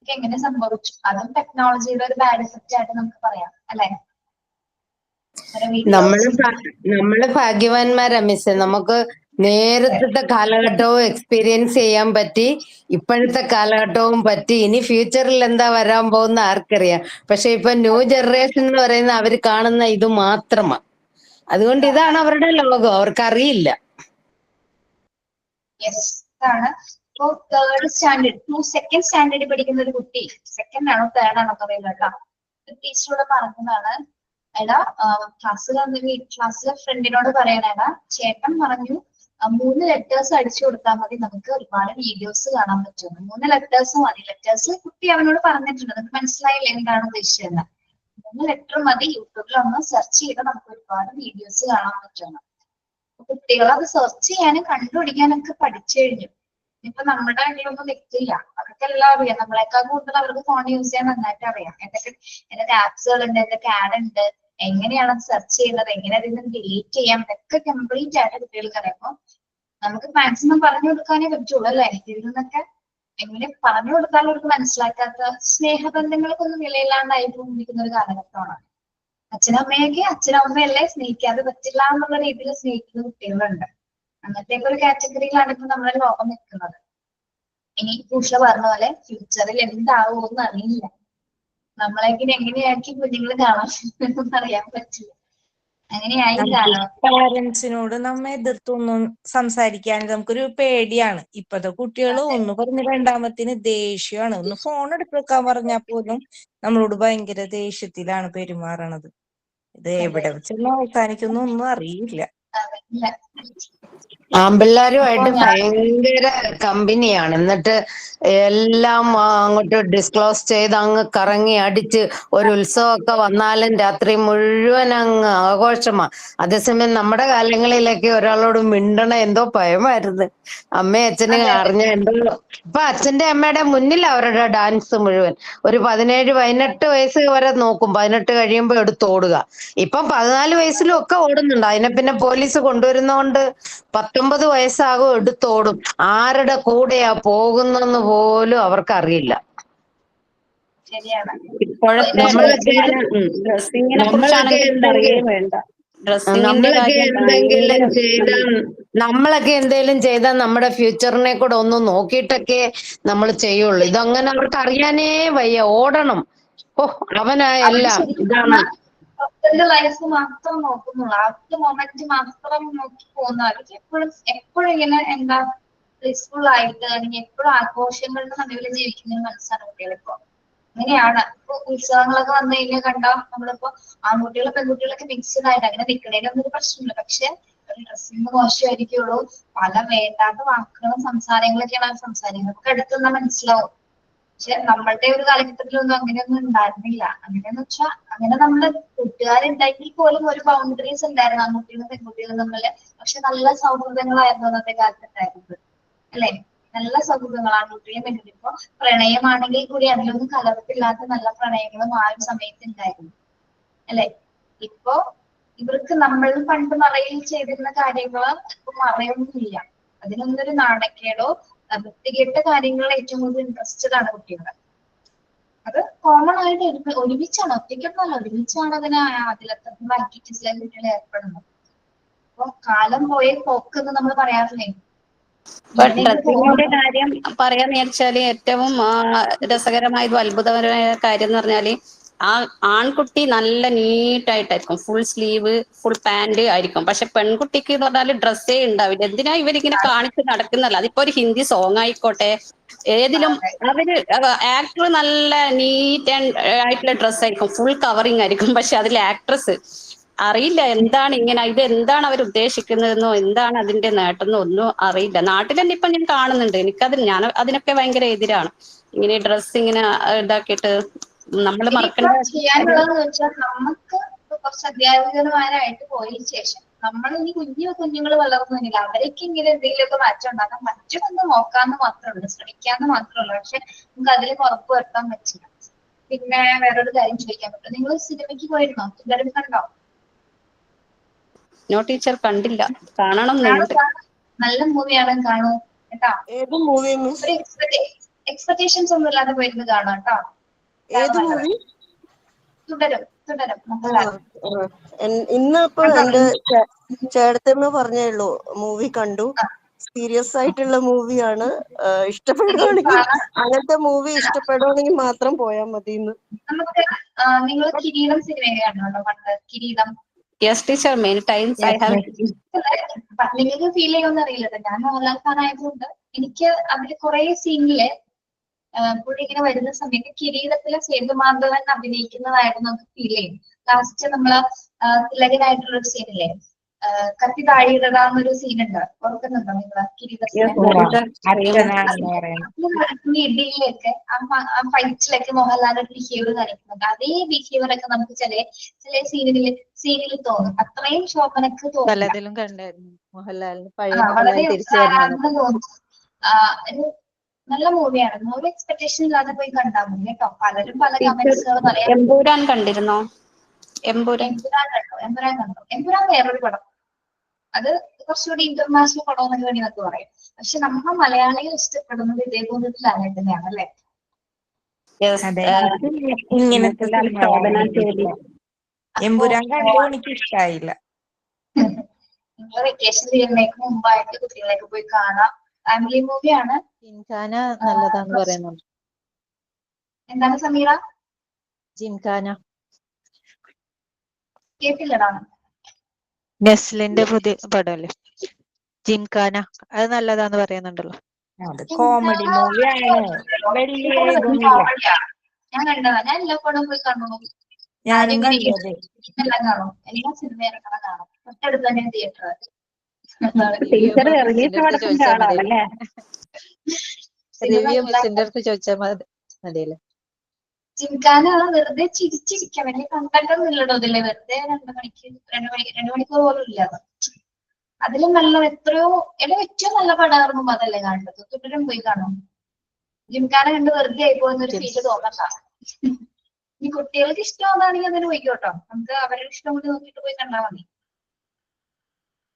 എങ്ങനെ സംഭവിച്ചു? അതും ടെക്നോളജിയുടെ ഒരു ബാഡ് എഫക്റ്റ് ആയിട്ട് നമുക്ക് പറയാം അല്ലെ? നമ്മള് ഭാഗ്യവാന്മാരാ മിസ്സേ. നമുക്ക് നേരത്തെ കാലഘട്ടവും എക്സ്പീരിയൻസ് ചെയ്യാൻ പറ്റി, ഇപ്പോഴത്തെ കാലഘട്ടവും പറ്റി. ഇനി ഫ്യൂച്ചറിൽ എന്താ വരാൻ പോകുന്ന ആർക്കറിയാം. പക്ഷെ ഇപ്പൊ ന്യൂ ജനറേഷൻ എന്ന് പറയുന്ന അവര് കാണുന്ന ഇത് മാത്രമാണ്. അതുകൊണ്ട് ഇതാണ് അവരുടെ ലോകം, അവർക്കറിയില്ല. ഇപ്പൊ തേർഡ് സ്റ്റാൻഡേർഡ്, സെക്കൻഡ് സ്റ്റാൻഡേർഡിൽ പഠിക്കുന്ന ഒരു കുട്ടി, സെക്കൻഡ് ആണോ തേർഡ് ആണോ അറിയില്ല കേട്ടോ, ടീച്ചറോട് പറഞ്ഞതാണ്, എടാ ക്ലാസ്സിലെ ഫ്രണ്ടിനോട് പറയണേടാ, ചേട്ടൻ പറഞ്ഞു 3 ലെറ്റേഴ്സ് അടിച്ചു കൊടുത്താൽ മതി, നമുക്ക് ഒരുപാട് വീഡിയോസ് കാണാൻ പറ്റും. 3 ലെറ്റേഴ്സ് മതി. ലെറ്റേഴ്സ് കുട്ടി അവനോട് പറഞ്ഞിട്ടുണ്ട്, നമുക്ക് മനസ്സിലായില്ല എന്താണ് ഉദ്ദേശിച്ചത്. 3 ലെറ്റർ മതി, യൂട്യൂബിൽ ഒന്ന് സെർച്ച് ചെയ്താൽ നമുക്ക് ഒരുപാട് വീഡിയോസ് കാണാൻ പറ്റും. കുട്ടികൾ അത് സെർച്ച് ചെയ്യാനും കണ്ടുപിടിക്കാനൊക്കെ പഠിച്ചു കഴിഞ്ഞു. ഇപ്പൊ നമ്മുടെ ഇതിലൊന്നും നിൽക്കില്ല, അവർക്കെല്ലാം അറിയാം. നമ്മളെക്കാൾ കൂടുതൽ അവർക്ക് ഫോൺ യൂസ് ചെയ്യാൻ നന്നായിട്ട് അറിയാം. എന്തൊക്കെ ആപ്സുകൾ ഉണ്ട്, എന്തൊക്കെ ആഡ് ഉണ്ട്, എങ്ങനെയാണ് സെർച്ച് ചെയ്യുന്നത്, എങ്ങനെ അതിൽ നിന്ന് ഡിലീറ്റ് ചെയ്യാം, ഇതൊക്കെ കംപ്ലീറ്റ് ആയിട്ട് കുട്ടികൾക്ക് അറിയാം. അപ്പൊ നമുക്ക് മാക്സിമം പറഞ്ഞു കൊടുക്കാനേ പറ്റുള്ളൂ അല്ലെ? ഇതിൽ നിന്നൊക്കെ എങ്ങനെ പറഞ്ഞു കൊടുത്താലും അവർക്ക് മനസ്സിലാക്കാത്ത, സ്നേഹബന്ധങ്ങൾക്കൊന്നും വിലയില്ലാണ്ടായി പോയിരിക്കുന്ന ഒരു കാലഘട്ടമാണ്. അച്ഛനമ്മയൊക്കെ അച്ഛനമ്മയല്ലേ സ്നേഹിക്കാതെ പറ്റില്ല എന്നുള്ള രീതിയിൽ സ്നേഹിക്കുന്ന കുട്ടികളുണ്ട്. അങ്ങനത്തെ ഒരു കാറ്റഗറിയിലാണ് ഇപ്പൊ നമ്മുടെ ലോകം നിൽക്കുന്നത്. ഇനി ഉഷ പറഞ്ഞ പോലെ ഫ്യൂച്ചറിൽ എന്താവുമെന്ന് അറിയില്ല. നമ്മളെങ്ങനെ എങ്ങനെയാക്കി കുഞ്ഞുങ്ങൾ കാണാൻ അറിയാൻ പറ്റില്ല. അങ്ങനെയായി കാണാം. പാരന്റ്സിനോട് നമ്മ എതിർത്തൊന്നും സംസാരിക്കാൻ നമുക്കൊരു പേടിയാണ്. ഇപ്പത്തെ കുട്ടികൾ ഒന്ന് പറഞ്ഞ് രണ്ടാമത്തിന് ദേഷ്യമാണ്. ഒന്ന് ഫോൺ എടുത്ത് വെക്കാൻ പറഞ്ഞാൽ പോലും നമ്മളോട് ഭയങ്കര ദേഷ്യത്തിലാണ് പെരുമാറണത്. ഇത് എവിടെ വെച്ചൊന്നും അവസാനിക്കുന്നു ഒന്നും അറിയില്ല. ആമ്പിള്ളേരുമായിട്ട് ഭയങ്കര കമ്പനിയാണ്. എന്നിട്ട് എല്ലാം അങ്ങോട്ട് ഡിസ്ക്ലോസ് ചെയ്ത് അങ്ങ് കറങ്ങി അടിച്ച് ഒരു ഉത്സവമൊക്കെ വന്നാലും രാത്രി മുഴുവൻ അങ്ങ് ആഘോഷമാ. അതേസമയം നമ്മുടെ കാലങ്ങളിലൊക്കെ ഒരാളോട് മിണ്ടണ എന്തോ ഭയമായിരുന്നു. അമ്മയും അച്ഛനും അറിഞ്ഞ എന്തോ. ഇപ്പൊ അച്ഛന്റെ അമ്മയുടെ മുന്നിൽ അവരുടെ ഡാൻസ് മുഴുവൻ. ഒരു 17-18 വയസ്സ് വരെ നോക്കും, 18 കഴിയുമ്പോ എടുത്തോടുക. ഇപ്പം 14 വയസ്സിലും ഒക്കെ ഓടുന്നുണ്ട്. അതിനെ പിന്നെ പോലീസ് കൊണ്ടുവരുന്നോണ്ട് 19 വയസ്സാകും എടുത്തോടും. ആരുടെ കൂടെയാ പോകുന്നെന്ന് പോലും അവർക്കറിയില്ല. ശരിയാണ്. ഇപ്പോഴത്തെ ഡ്രസ്സിങ്ങിനെ കുറിച്ചാണെങ്കിൽ പറയേ വേണ്ട. ഡ്രസ്സിങ്ങിന്റെ കാര്യം ഭയങ്കര നമ്മളൊക്കെ എന്തെങ്കിലും ചെയ്താൽ നമ്മുടെ ഫ്യൂച്ചറിനെ കൂടെ ഒന്ന് നോക്കിയിട്ടൊക്കെ നമ്മൾ ചെയ്യുള്ളൂ. ഇതങ്ങനെ അവർക്ക് അറിയാനേ വയ്യ. ഓടണം. ഓ അവനാ എല്ലാം ഇതാണ്. ലൈഫ് മാത്രം നോക്കുന്നുള്ളൂ. ആ മൊമെന്റ് മാത്രം നോക്കി പോകുന്ന അവർക്ക് എപ്പോഴും ഇങ്ങനെ എന്താ പീസ്ഫുൾ ആയിട്ട് അല്ലെങ്കിൽ എപ്പോഴും ആഘോഷങ്ങളുടെ നടുവിൽ ജീവിക്കുന്ന മനസ്സാണ് കുട്ടികളിപ്പോ. അങ്ങനെയാണ്. ഇപ്പൊ ഉത്സവങ്ങളൊക്കെ വന്നു കഴിഞ്ഞാൽ കണ്ടോ, നമ്മളിപ്പോ ആൺകുട്ടികളും പെൺകുട്ടികളൊക്കെ മിക്സ്ഡ് ആയിട്ട് അങ്ങനെ നിൽക്കണേനൊന്നും ഒരു പ്രശ്നമില്ല. പക്ഷെ ഡ്രസ്സിങ് മോശമായിരിക്കുള്ളൂ, പല വേണ്ടാത്ത വാക്കുകളും സംസാരങ്ങളൊക്കെയാണ് അവർ സംസാരിക്കുന്നത്. നമുക്ക് അടുത്തുനിന്ന് മനസ്സിലാവും. പക്ഷെ നമ്മളുടെ ഒരു കാലഘട്ടത്തിലൊന്നും അങ്ങനെയൊന്നും ഉണ്ടായിരുന്നില്ല. അങ്ങനെയെന്ന് വെച്ചാൽ അങ്ങനെ നമ്മള് കൂട്ടുകാരുണ്ടെങ്കിൽ പോലും ഒരു ബൗണ്ടറീസ് ഉണ്ടായിരുന്നു ആൺകുട്ടികളും പെൺകുട്ടികളും തമ്മില്. പക്ഷെ നല്ല സൗഹൃദങ്ങളായിരുന്നു അന്നത്തെ കാലത്തുണ്ടായിരുന്നത്, അല്ലെ? നല്ല സൗഹൃദങ്ങൾ ആൺകുട്ടിയും പെൺകുട്ടിയും. ഇപ്പൊ പ്രണയമാണെങ്കിൽ കൂടി അതിലൊന്നും കലർപ്പില്ലാത്ത നല്ല പ്രണയങ്ങളും ആ ഒരു സമയത്ത് ഉണ്ടായിരുന്നു, അല്ലെ? ഇപ്പൊ ഇവർക്ക് നമ്മൾ പണ്ട് മറയിൽ ചെയ്തിരുന്ന കാര്യങ്ങള് ഇപ്പൊ മറയൊന്നുമില്ല. അതിനൊന്നും ഒരു നാണക്കേടോ വൃത്തികെട്ട കാര്യങ്ങൾ ഏറ്റവും കൂടുതൽ ഇൻട്രസ്റ്റഡ് ആണ് കുട്ടികൾ. അത് കോമൺ ആയിട്ട് ഒരുമിച്ചാണ്, ഒറ്റയ്ക്കൊന്നുമല്ല, ഒരുമിച്ചാണ് അതിലത്തരത്തിലുള്ള ആക്ടിവിറ്റീസിലെ കുട്ടികൾ ഏർപ്പെടുന്നത്. അപ്പൊ കാലം പോയ പോക്കെന്ന് നമ്മൾ പറയാറില്ലേ? ഡ്രസ്സിങ്ങിന്റെ കാര്യം പറയാന്ന് വെച്ചാല് ഏറ്റവും രസകരമായതും അത്ഭുതകരമായ കാര്യം എന്ന് പറഞ്ഞാല് ആ ആൺകുട്ടി നല്ല നീറ്റായിട്ടായിരിക്കും, ഫുൾ സ്ലീവ് ഫുൾ പാന്റ് ആയിരിക്കും. പക്ഷെ പെൺകുട്ടിക്ക് എന്ന് പറഞ്ഞാല് ഡ്രസ്സേ ഉണ്ടാവില്ല. എന്തിനാ ഇവരിങ്ങനെ കാണിച്ച് നടക്കുന്നല്ല. അതിപ്പോ ഒരു ഹിന്ദി സോങ് ആയിക്കോട്ടെ, ഏതിലും അവര് ആക്ടർ നല്ല നീറ്റ് ആയിട്ടുള്ള ഡ്രസ്സായിരിക്കും, ഫുൾ കവറിങ് ആയിരിക്കും. പക്ഷെ അതിൽ ആക്ട്രസ് അറിയില്ല എന്താണ് ഇങ്ങനെ, ഇത് എന്താണ് അവർ ഉദ്ദേശിക്കുന്നതെന്നോ എന്താണ് അതിന്റെ നേട്ടമെന്നോ ഒന്നും അറിയില്ല. നാട്ടിൽ തന്നെ ഇപ്പൊ ഞാൻ കാണുന്നുണ്ട്. ഞാൻ അതിനൊക്കെ ഭയങ്കര എതിരാണ്. ഇങ്ങനെ ഡ്രസ്സ് ഇങ്ങനെ ഇതാക്കിയിട്ട് നമ്മൾ മറക്കേണ്ട ചെയ്യാനുള്ളതെന്ന് വെച്ചാൽ നമുക്ക് കുറച്ച് അധ്യാപകന്മാരായിട്ട് പോയതിനു ശേഷം നമ്മൾ ഇനി കുഞ്ഞുങ്ങൾ വളർന്നു വന്നില്ല, അവരൊക്കെ ഇങ്ങനെ എന്തെങ്കിലുമൊക്കെ മാറ്റം ഉണ്ടാക്കാൻ പറ്റുമെന്ന് നോക്കാന്ന് മാത്രമേ ഉള്ളൂ, ശ്രമിക്കാന്ന് മാത്രമേ ഉള്ളൂ. പക്ഷെ നമുക്ക് അതിലേക്ക് ഉറപ്പ് വരുത്താൻ പറ്റില്ല. പിന്നെ വേറൊരു കാര്യം ചോദിക്കാൻ പറ്റും, നിങ്ങൾ സിനിമയ്ക്ക് പോയിരുന്നോ? എല്ലാവരും കണ്ടോ? നോ ടീച്ചർ, കണ്ടില്ല, കാണണം എന്നുണ്ട്. നല്ല മൂവിയാണ്, കാണൂ കേട്ടോ. ഏത് മൂവി മിസ്? ഒരു എക്സ്പെക്ടേഷൻസ് ഒന്നും ഇല്ലാതെ പോയിരുന്നു കാണാം കേട്ടോ. ഏത് മൂവി? തുടരും ഇന്നിപ്പോ എന്റെ ചേട്ടത്തമ്മ പറഞ്ഞേ ഉള്ളൂ മൂവി കണ്ടു, സീരിയസ് ആയിട്ടുള്ള മൂവിയാണ്, ഇഷ്ടപ്പെടുവാണെങ്കിൽ അങ്ങനത്തെ മൂവി ഇഷ്ടപ്പെടുവാണെങ്കിൽ മാത്രം പോയാൽ മതി. നമുക്ക് നിങ്ങൾ കിരീടം സിനിമ കാണുന്നുണ്ടോ? പണ്ട് കിരീടം. Yes teacher, many times I have. നിങ്ങൾക്ക് ഫീൽ ചെയ്യുമെന്ന് അറിയില്ല, ഞാൻ മോഹൻലാൽ ഫാൻ ആയതുകൊണ്ട് എനിക്ക് അതിൽ കുറെ സീനില് പുള്ളി ഇങ്ങനെ വരുന്ന സമയത്ത് കിരീടത്തിലെ സേതുമാധവൻ അഭിനയിക്കുന്നതായിട്ട് നമുക്ക് ഫീൽ ചെയ്യും. ലാസ്റ്റ് നമ്മള് തിലകനായിട്ടുള്ള ഒരു സീനില്ലേ, കത്തി താഴെയിടാന്നൊരു സീനുണ്ട്, ഓർക്കുന്നുണ്ടോ നിങ്ങള്? കിരീടത്തിലെ ഇടിയിലൊക്കെ ആ ഫൈറ്റിലൊക്കെ മോഹൻലാലിന്റെ ബിഹേവിയർ കാണിക്കുന്നുണ്ട്. അതേ ബിഹേവിയർ ഒക്കെ നമുക്ക് ചില സീനിൽ തോന്നും. അത്രയും ശോഭനക്ക് തോന്നും. കണ്ടായിരുന്നു മോഹൻലാലിന് പഴയ തോന്നും. നല്ല മൂവിയാണ്. മൂവി എക്സ്പെക്ടേഷൻ ഇല്ലാതെ പോയി കണ്ടാൽ മതി കേട്ടോ. പലരും പല കമന്റ്സുകൾ പറയാം. എമ്പുരാൻ കണ്ടിരുന്നോ? എമ്പുരാൻ കണ്ടു. എമ്പുരാൻ വേറൊരു പടം, അത് കുറച്ചുകൂടി ഇന്റർനാഷണൽ പടം എന്നൊക്കെ വേണ്ടി നമുക്ക് പറയാം. പക്ഷെ നമ്മൾ മലയാളികൾ ഇഷ്ടപ്പെടുന്നത് ഇതേപോലെ ലാലേട്ടനെയാണ്, അല്ലെ? ഇങ്ങനത്തെ എമ്പുരാൻ കണ്ടു എനിക്ക് ഇഷ്ടായില്ല. നിങ്ങൾ വെക്കേഷൻ ചെയ്യുന്നതിന് മുമ്പായിട്ട് കുട്ടികളെയൊക്കെ പോയി കാണാം. ഫാമിലി മൂവിയാണ്. നല്ലതാന്ന് പറയുന്നുണ്ട്. എന്താണ് സമീറ? ജിംഖാന. കേട്ടില്ലടാ. നെസ്ലിന്റെ പുതിയ പടമല്ലേ ജിംഖാന, അത് നല്ലതാന്ന് പറയുന്നുണ്ടല്ലോ. അത് കോമഡി മൂവിയാണ്, വലിയ ഇതൊന്നുമില്ല. ഞാൻ കണ്ടതാ, ഞാൻ എല്ലാ പടവും പോയി കാണുന്നു. ഞാനും കണ്ടത്. എല്ലാം കാണും, എല്ലാ സിനിമയും കാണും. തൊട്ടടുത്ത് തന്നെ തിയേറ്റർ. ടീച്ചർ റിലീസ് നടത്തുന്ന ആളാണല്ലേ? റിവ്യൂ മിസ്സിന്റെ അടുത്ത് ചോദിച്ചാൽ മതിയല്ലേ. ജിംഖാന വെറുതെ ചിരിച്ചിരിക്കാം, വലിയ കണ്ടന്റ് ഒന്നും ഇല്ലടോ ഇതില്. വെറുതെ 2 മണിക്കൂർ പോലും ഇല്ല. അതിലും നല്ല എത്രയോ ഏറ്റവും നല്ല പടമായിരുന്നു അതല്ലേ കാണേണ്ടത്. തുടരും പോയി കാണും. ജിംഖാന കണ്ട് വെറുതെ ആയി പോകുന്ന ഒരു ഫീല് തോന്നണ്ട. ഈ കുട്ടികൾക്ക് ഇഷ്ടമാണെങ്കിൽ അതിന് പോയിക്കോട്ടോ, നമുക്ക് അവരുടെ ഇഷ്ടം കൂടി നോക്കിയിട്ട് പോയി കണ്ടാൽ മതി.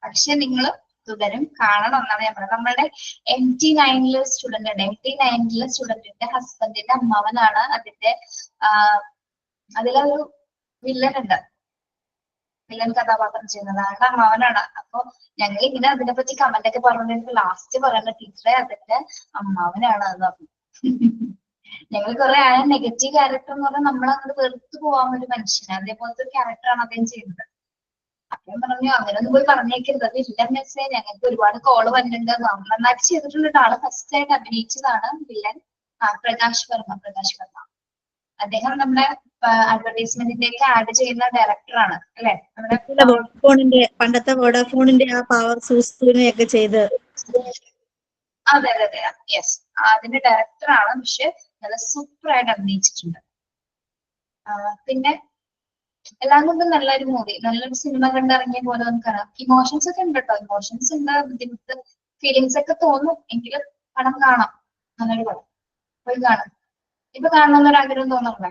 പക്ഷെ നിങ്ങൾ തുടരും കാണണം എന്നാണ് ഞാൻ പറയുന്നത്. നമ്മുടെ MT9 സ്റ്റുഡന്റ് ഉണ്ട്. MT9 സ്റ്റുഡന്റിന്റെ ഹസ്ബൻഡിന്റെ അമ്മാവനാണ് അതിലൊരു വില്ലൻ ഉണ്ട്, വില്ലൻ കഥാപാത്രം ചെയ്യുന്നത് ആളുടെ അമ്മാവനാണ്. അപ്പൊ ഞങ്ങൾ ഇങ്ങനെ അതിനെ പറ്റി കമന്റ് ഒക്കെ പറഞ്ഞിട്ട് ലാസ്റ്റ് പറയുന്ന ടീച്ചറെ അതിന്റെ അമ്മാവനാണ് എന്ന് പറഞ്ഞു. ഞങ്ങൾ കുറെ നെഗറ്റീവ് ക്യാരക്ടർ എന്ന് പറഞ്ഞാൽ നമ്മളങ്ങോട്ട് വെറുത്ത് പോവാൻ ഒരു മനുഷ്യന്, അതേപോലത്തെ ഒരു ക്യാരക്ടറാണ് അദ്ദേഹം ചെയ്യുന്നത്. അപ്പം പറഞ്ഞു അങ്ങനെയൊന്നും പോയി പറഞ്ഞേക്കരുത്, അത് വില്ലൻ മെസ്സേജ്, ഞങ്ങൾക്ക് ഒരുപാട് കോള് വന്നിട്ടുണ്ട്. നന്നായിട്ട് ചെയ്തിട്ടുണ്ട്. ആള് ഫസ്റ്റ് ആയിട്ട് അഭിനയിച്ചതാണ് വില്ലൻ. പ്രകാശ് വർമ്മ. അദ്ദേഹം നമ്മുടെ അഡ്വർടൈസ്മെന്റിന്റെ ഒക്കെ ആഡ് ചെയ്യുന്ന ഡയറക്ടറാണ് അല്ലെ? പണ്ടത്തെ വോഡാഫോണിന്റെ ആ പവർ സൂസ്തുനെയൊക്കെ ചെയ്ത്. അതെ അതെ അതെ, യെസ്, അതിന്റെ ഡയറക്ടറാണ്. പക്ഷെ നല്ല സൂപ്പർ ആയിട്ട് അഭിനയിച്ചിട്ടുണ്ട്. പിന്നെ എല്ലാം കൊണ്ടും നല്ലൊരു മൂവി, നല്ലൊരു സിനിമ കണ്ടിറങ്ങിയ പോലെ നമുക്ക് കാണാം. ഇമോഷൻസ് ഒക്കെ ഉണ്ട് കേട്ടോ, ഇമോഷൻസ് ഉണ്ട്, ബുദ്ധിമുട്ട് ഫീലിങ്സ് ഒക്കെ തോന്നും. എങ്കിലും പടം കാണാം, നല്ലൊരു പടം പോയി കാണാം. ഇപ്പൊ കാണണമെന്നൊരു ആഗ്രഹം തോന്നുന്നുണ്ടേ?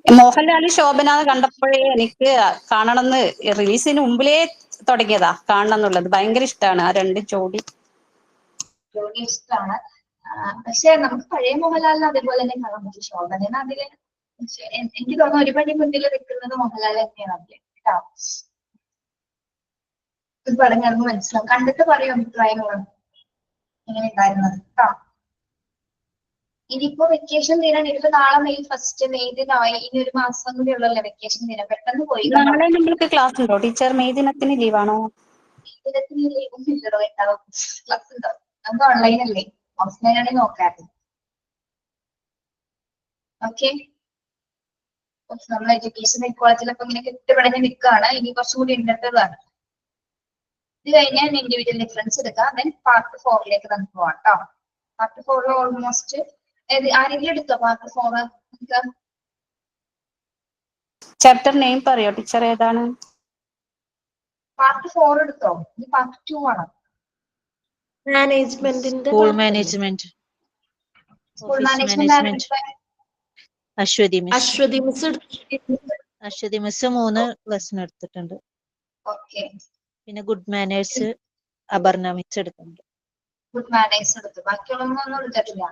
മോഹൻലാൽ ശോഭന കണ്ടപ്പോഴേ എനിക്ക് കാണണമെന്ന് റിലീസിന് മുമ്പിലേ തുടങ്ങിയതാ കാണണം എന്നുള്ളത്. ഭയങ്കര ഇഷ്ടമാണ് ആ 2 ജോഡി ഇഷ്ടമാണ്. പക്ഷെ നമുക്ക് പഴയ മോഹൻലാലിന് അതേപോലെ തന്നെ കാണാൻ പറ്റും. ശോഭന അതില് എനിക്ക് തോന്നുന്നു ഒരു പടി മുന്നിൽ നിൽക്കുന്നത് മോഹൻലാൽ തന്നെയാണ് അതില് കേട്ടോ. ഇത് പടം ഞങ്ങൾക്ക് മനസ്സിലാവും, കണ്ടിട്ട് പറയും അഭിപ്രായങ്ങൾ എങ്ങനെ ഉണ്ടായിരുന്നത് കേട്ടോ. ഇനിയിപ്പോ വെക്കേഷൻ തീരാൻ ഇപ്പൊ നാളെ May 1, May ദിനമായി. ഇനി ഒരു മാസം കൂടി ഉള്ളല്ലേ വെക്കേഷൻ ദിനം, പെട്ടെന്ന് പോയി. നാളെ നമ്മൾക്ക് ക്ലാസ് ഉണ്ടോ ടീച്ചർ? മെയ് ദിനത്തിന് ലീവാണോ? ദിനത്തിന് ലീവും ഇല്ലടോ, ഉണ്ടാവും, ക്ലാസ് ഉണ്ടാവും. നമുക്ക് ഓൺലൈൻ അല്ലേ, ഓഫ്ലൈൻ ആണെങ്കിൽ നോക്കാറ്. ഓക്കെ, നമ്മൾ എഡ്യൂക്കേഷൻ ഇക്വാളിറ്റിയിലൊക്കെ ഇങ്ങനെ കെട്ടിപ്പടഞ്ഞ് നിൽക്കുകയാണ്. ഇനി കുറച്ചും കൂടി ഉണ്ടതാണ്. ഇത് കഴിഞ്ഞാൽ ഇൻഡിവിജ്വൽ ഡിഫറൻസ് എടുക്കാം. ദെൻ പാർട്ട് 4ലേക്ക് നമുക്ക് പോവാം കേട്ടോ. പാർട്ട് 4 ഓൾമോസ്റ്റ് ആരെങ്കിലും എടുത്തോ പാർട്ട് 4? ചാപ്റ്റർ നെയിം പറയോ ടീച്ചർ, ഏതാണ്? പാർട്ട് 4 എടുത്തോ? ഇത് പാർട്ട് 2 ആണ്. മാനേജ്മെന്റിന്റെ school management, school office management Aswathi miss. Aswathi miss 3 lesson എടുത്തിട്ടുണ്ട്. ഓക്കെ, പിന്നെ ഗുഡ് മാനേഴ്സ് അപർണ മിസ് എടുത്തിട്ടുണ്ട്. ഗുഡ് മാനേഴ്സ് എടുത്തു, ബാക്കിയുള്ളതൊന്നും എടുത്തിട്ടില്ല.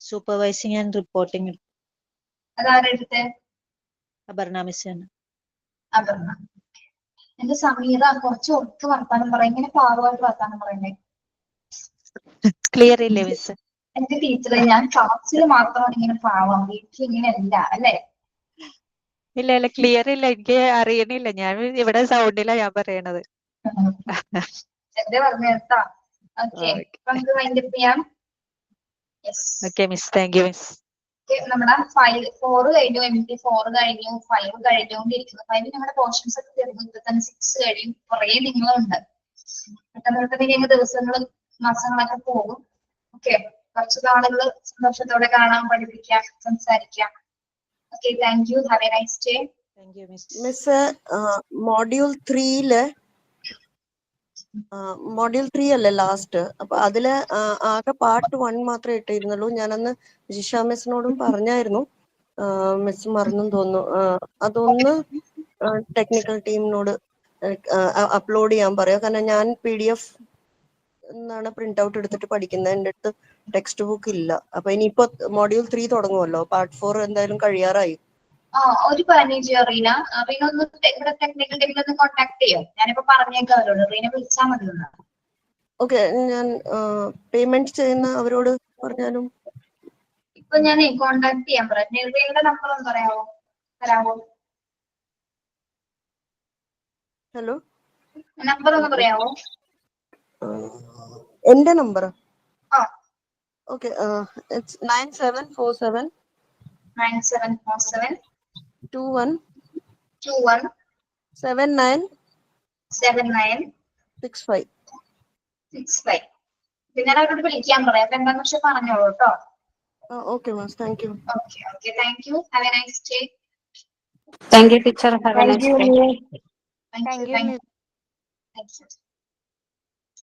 സൂപ്പർവൈസിങ് ആൻഡ് റിപ്പോർട്ടിംഗ് അതാരെ എടുത്തേ? അപർണ മിസ് ആണ്. അപർണ. എന്റെ സമീറ കുറച്ച് ഒട്ടുക്ക് വർത്താനം പറയാം, ഇങ്ങനെ പാവമായിട്ട് വർത്താനം പറയണ്ടേ? ക്ലിയർ ഇല്ലേ മിസ്? എന്റെ ടീച്ചറെ, ഞാൻ ക്ലാസ്സിൽ മാത്രമാണ് ഇങ്ങനെ പാവം, വീട്ടിൽ ഇങ്ങനെ അല്ല അല്ലേ? ഇല്ല ക്ലിയർ ഇല്ല, എനിക്ക് അറിയണില്ല. ഞാൻ ഇവിടെ സൗണ്ടിലാ ഞാൻ പറയണത്. എന്റെ പറഞ്ഞു കേട്ടാ. ഓക്കെ, നമുക്ക് വൈൻഡപ്പ് ചെയ്യാം. Okay miss, thank you miss. നമ്മുടെ 4 കഴിഞ്ഞു, MT4 കഴിഞ്ഞു, 5 കഴിഞ്ഞുകൊണ്ടിരിക്കുന്നു. 5 ഞങ്ങളുടെ പോർഷൻസ് ഒക്കെ തീർന്നു. ഇപ്പൊ തന്നെ 6 കഴിയും. കുറെ നിങ്ങളുണ്ട്. പെട്ടെന്ന് ഞങ്ങൾ ദിവസങ്ങളും മാസങ്ങളൊക്കെ പോകും. ഓക്കെ, കുറച്ച് നാളുകൾ സന്തോഷത്തോടെ കാണാൻ, പഠിപ്പിക്കാം, സംസാരിക്കാം. Okay, thank you, have A nice day. Thank you miss. Miss module 3 അല്ലേ ലാസ്റ്റ്? അപ്പൊ അതില് ആകെ പാർട്ട് 1 മാത്രമേ ഇട്ടിരുന്നുള്ളൂ. ഞാനന്ന് ജിഷ മിസ്സിനോടും പറഞ്ഞായിരുന്നു, മിസ് മറന്നും തോന്നുന്നു. അതൊന്ന് ടെക്നിക്കൽ ടീമിനോട് അപ്ലോഡ് ചെയ്യാൻ പറയാം. കാരണം ഞാൻ PDF എന്നാണ് പ്രിന്റ് ഔട്ട് എടുത്തിട്ട് പഠിക്കുന്നത്. എൻ്റെ അടുത്ത് ടെക്സ്റ്റ് ബുക്ക് ഇല്ല. അപ്പൊ ഇനിയിപ്പോ മോഡ്യൂൾ 3 തുടങ്ങുമല്ലോ, പാർട്ട് 4 എന്തായാലും കഴിയാറായി. ഒരു പനി ചെയ്യോ റീന? റീന ഒന്ന് ഇവിടെ ടെക്നിക്കൽ ടീമിൽ ഒന്ന് കോൺടാക്ട് ചെയ്യോ? ഞാനിപ്പോ പറഞ്ഞേക്കാം അവരോട്, റീന വിളിച്ചാൽ മതി. ഓക്കെ, ഞാൻ പേയ്മെന്റ് ചെയ്യുന്ന അവരോട് പറഞ്ഞാലും അപ്പൊ ഞാൻ കോണ്ടാക്ട് ചെയ്യാൻ പറയാം. നിർവീന്റെ നമ്പർ ഒന്ന് തരാമോ? ഹലോ, നമ്പർ ഒന്ന് പറയാമോ? എന്റെ നമ്പർ ആ ഓക്കെ, ഇറ്റ്സ് 9747 9747 21 21 79 79 65. 65. പിന്നെ അവരോട് വിളിക്കാൻ പറയാം. അപ്പൊ എന്താന്ന് വെച്ചാൽ പറഞ്ഞോളൂ കേട്ടോ. Okay, miss. Thank you. Okay. Thank you. Have a nice day. Thank you teacher. Have A Thank nice you. Day. Thank you.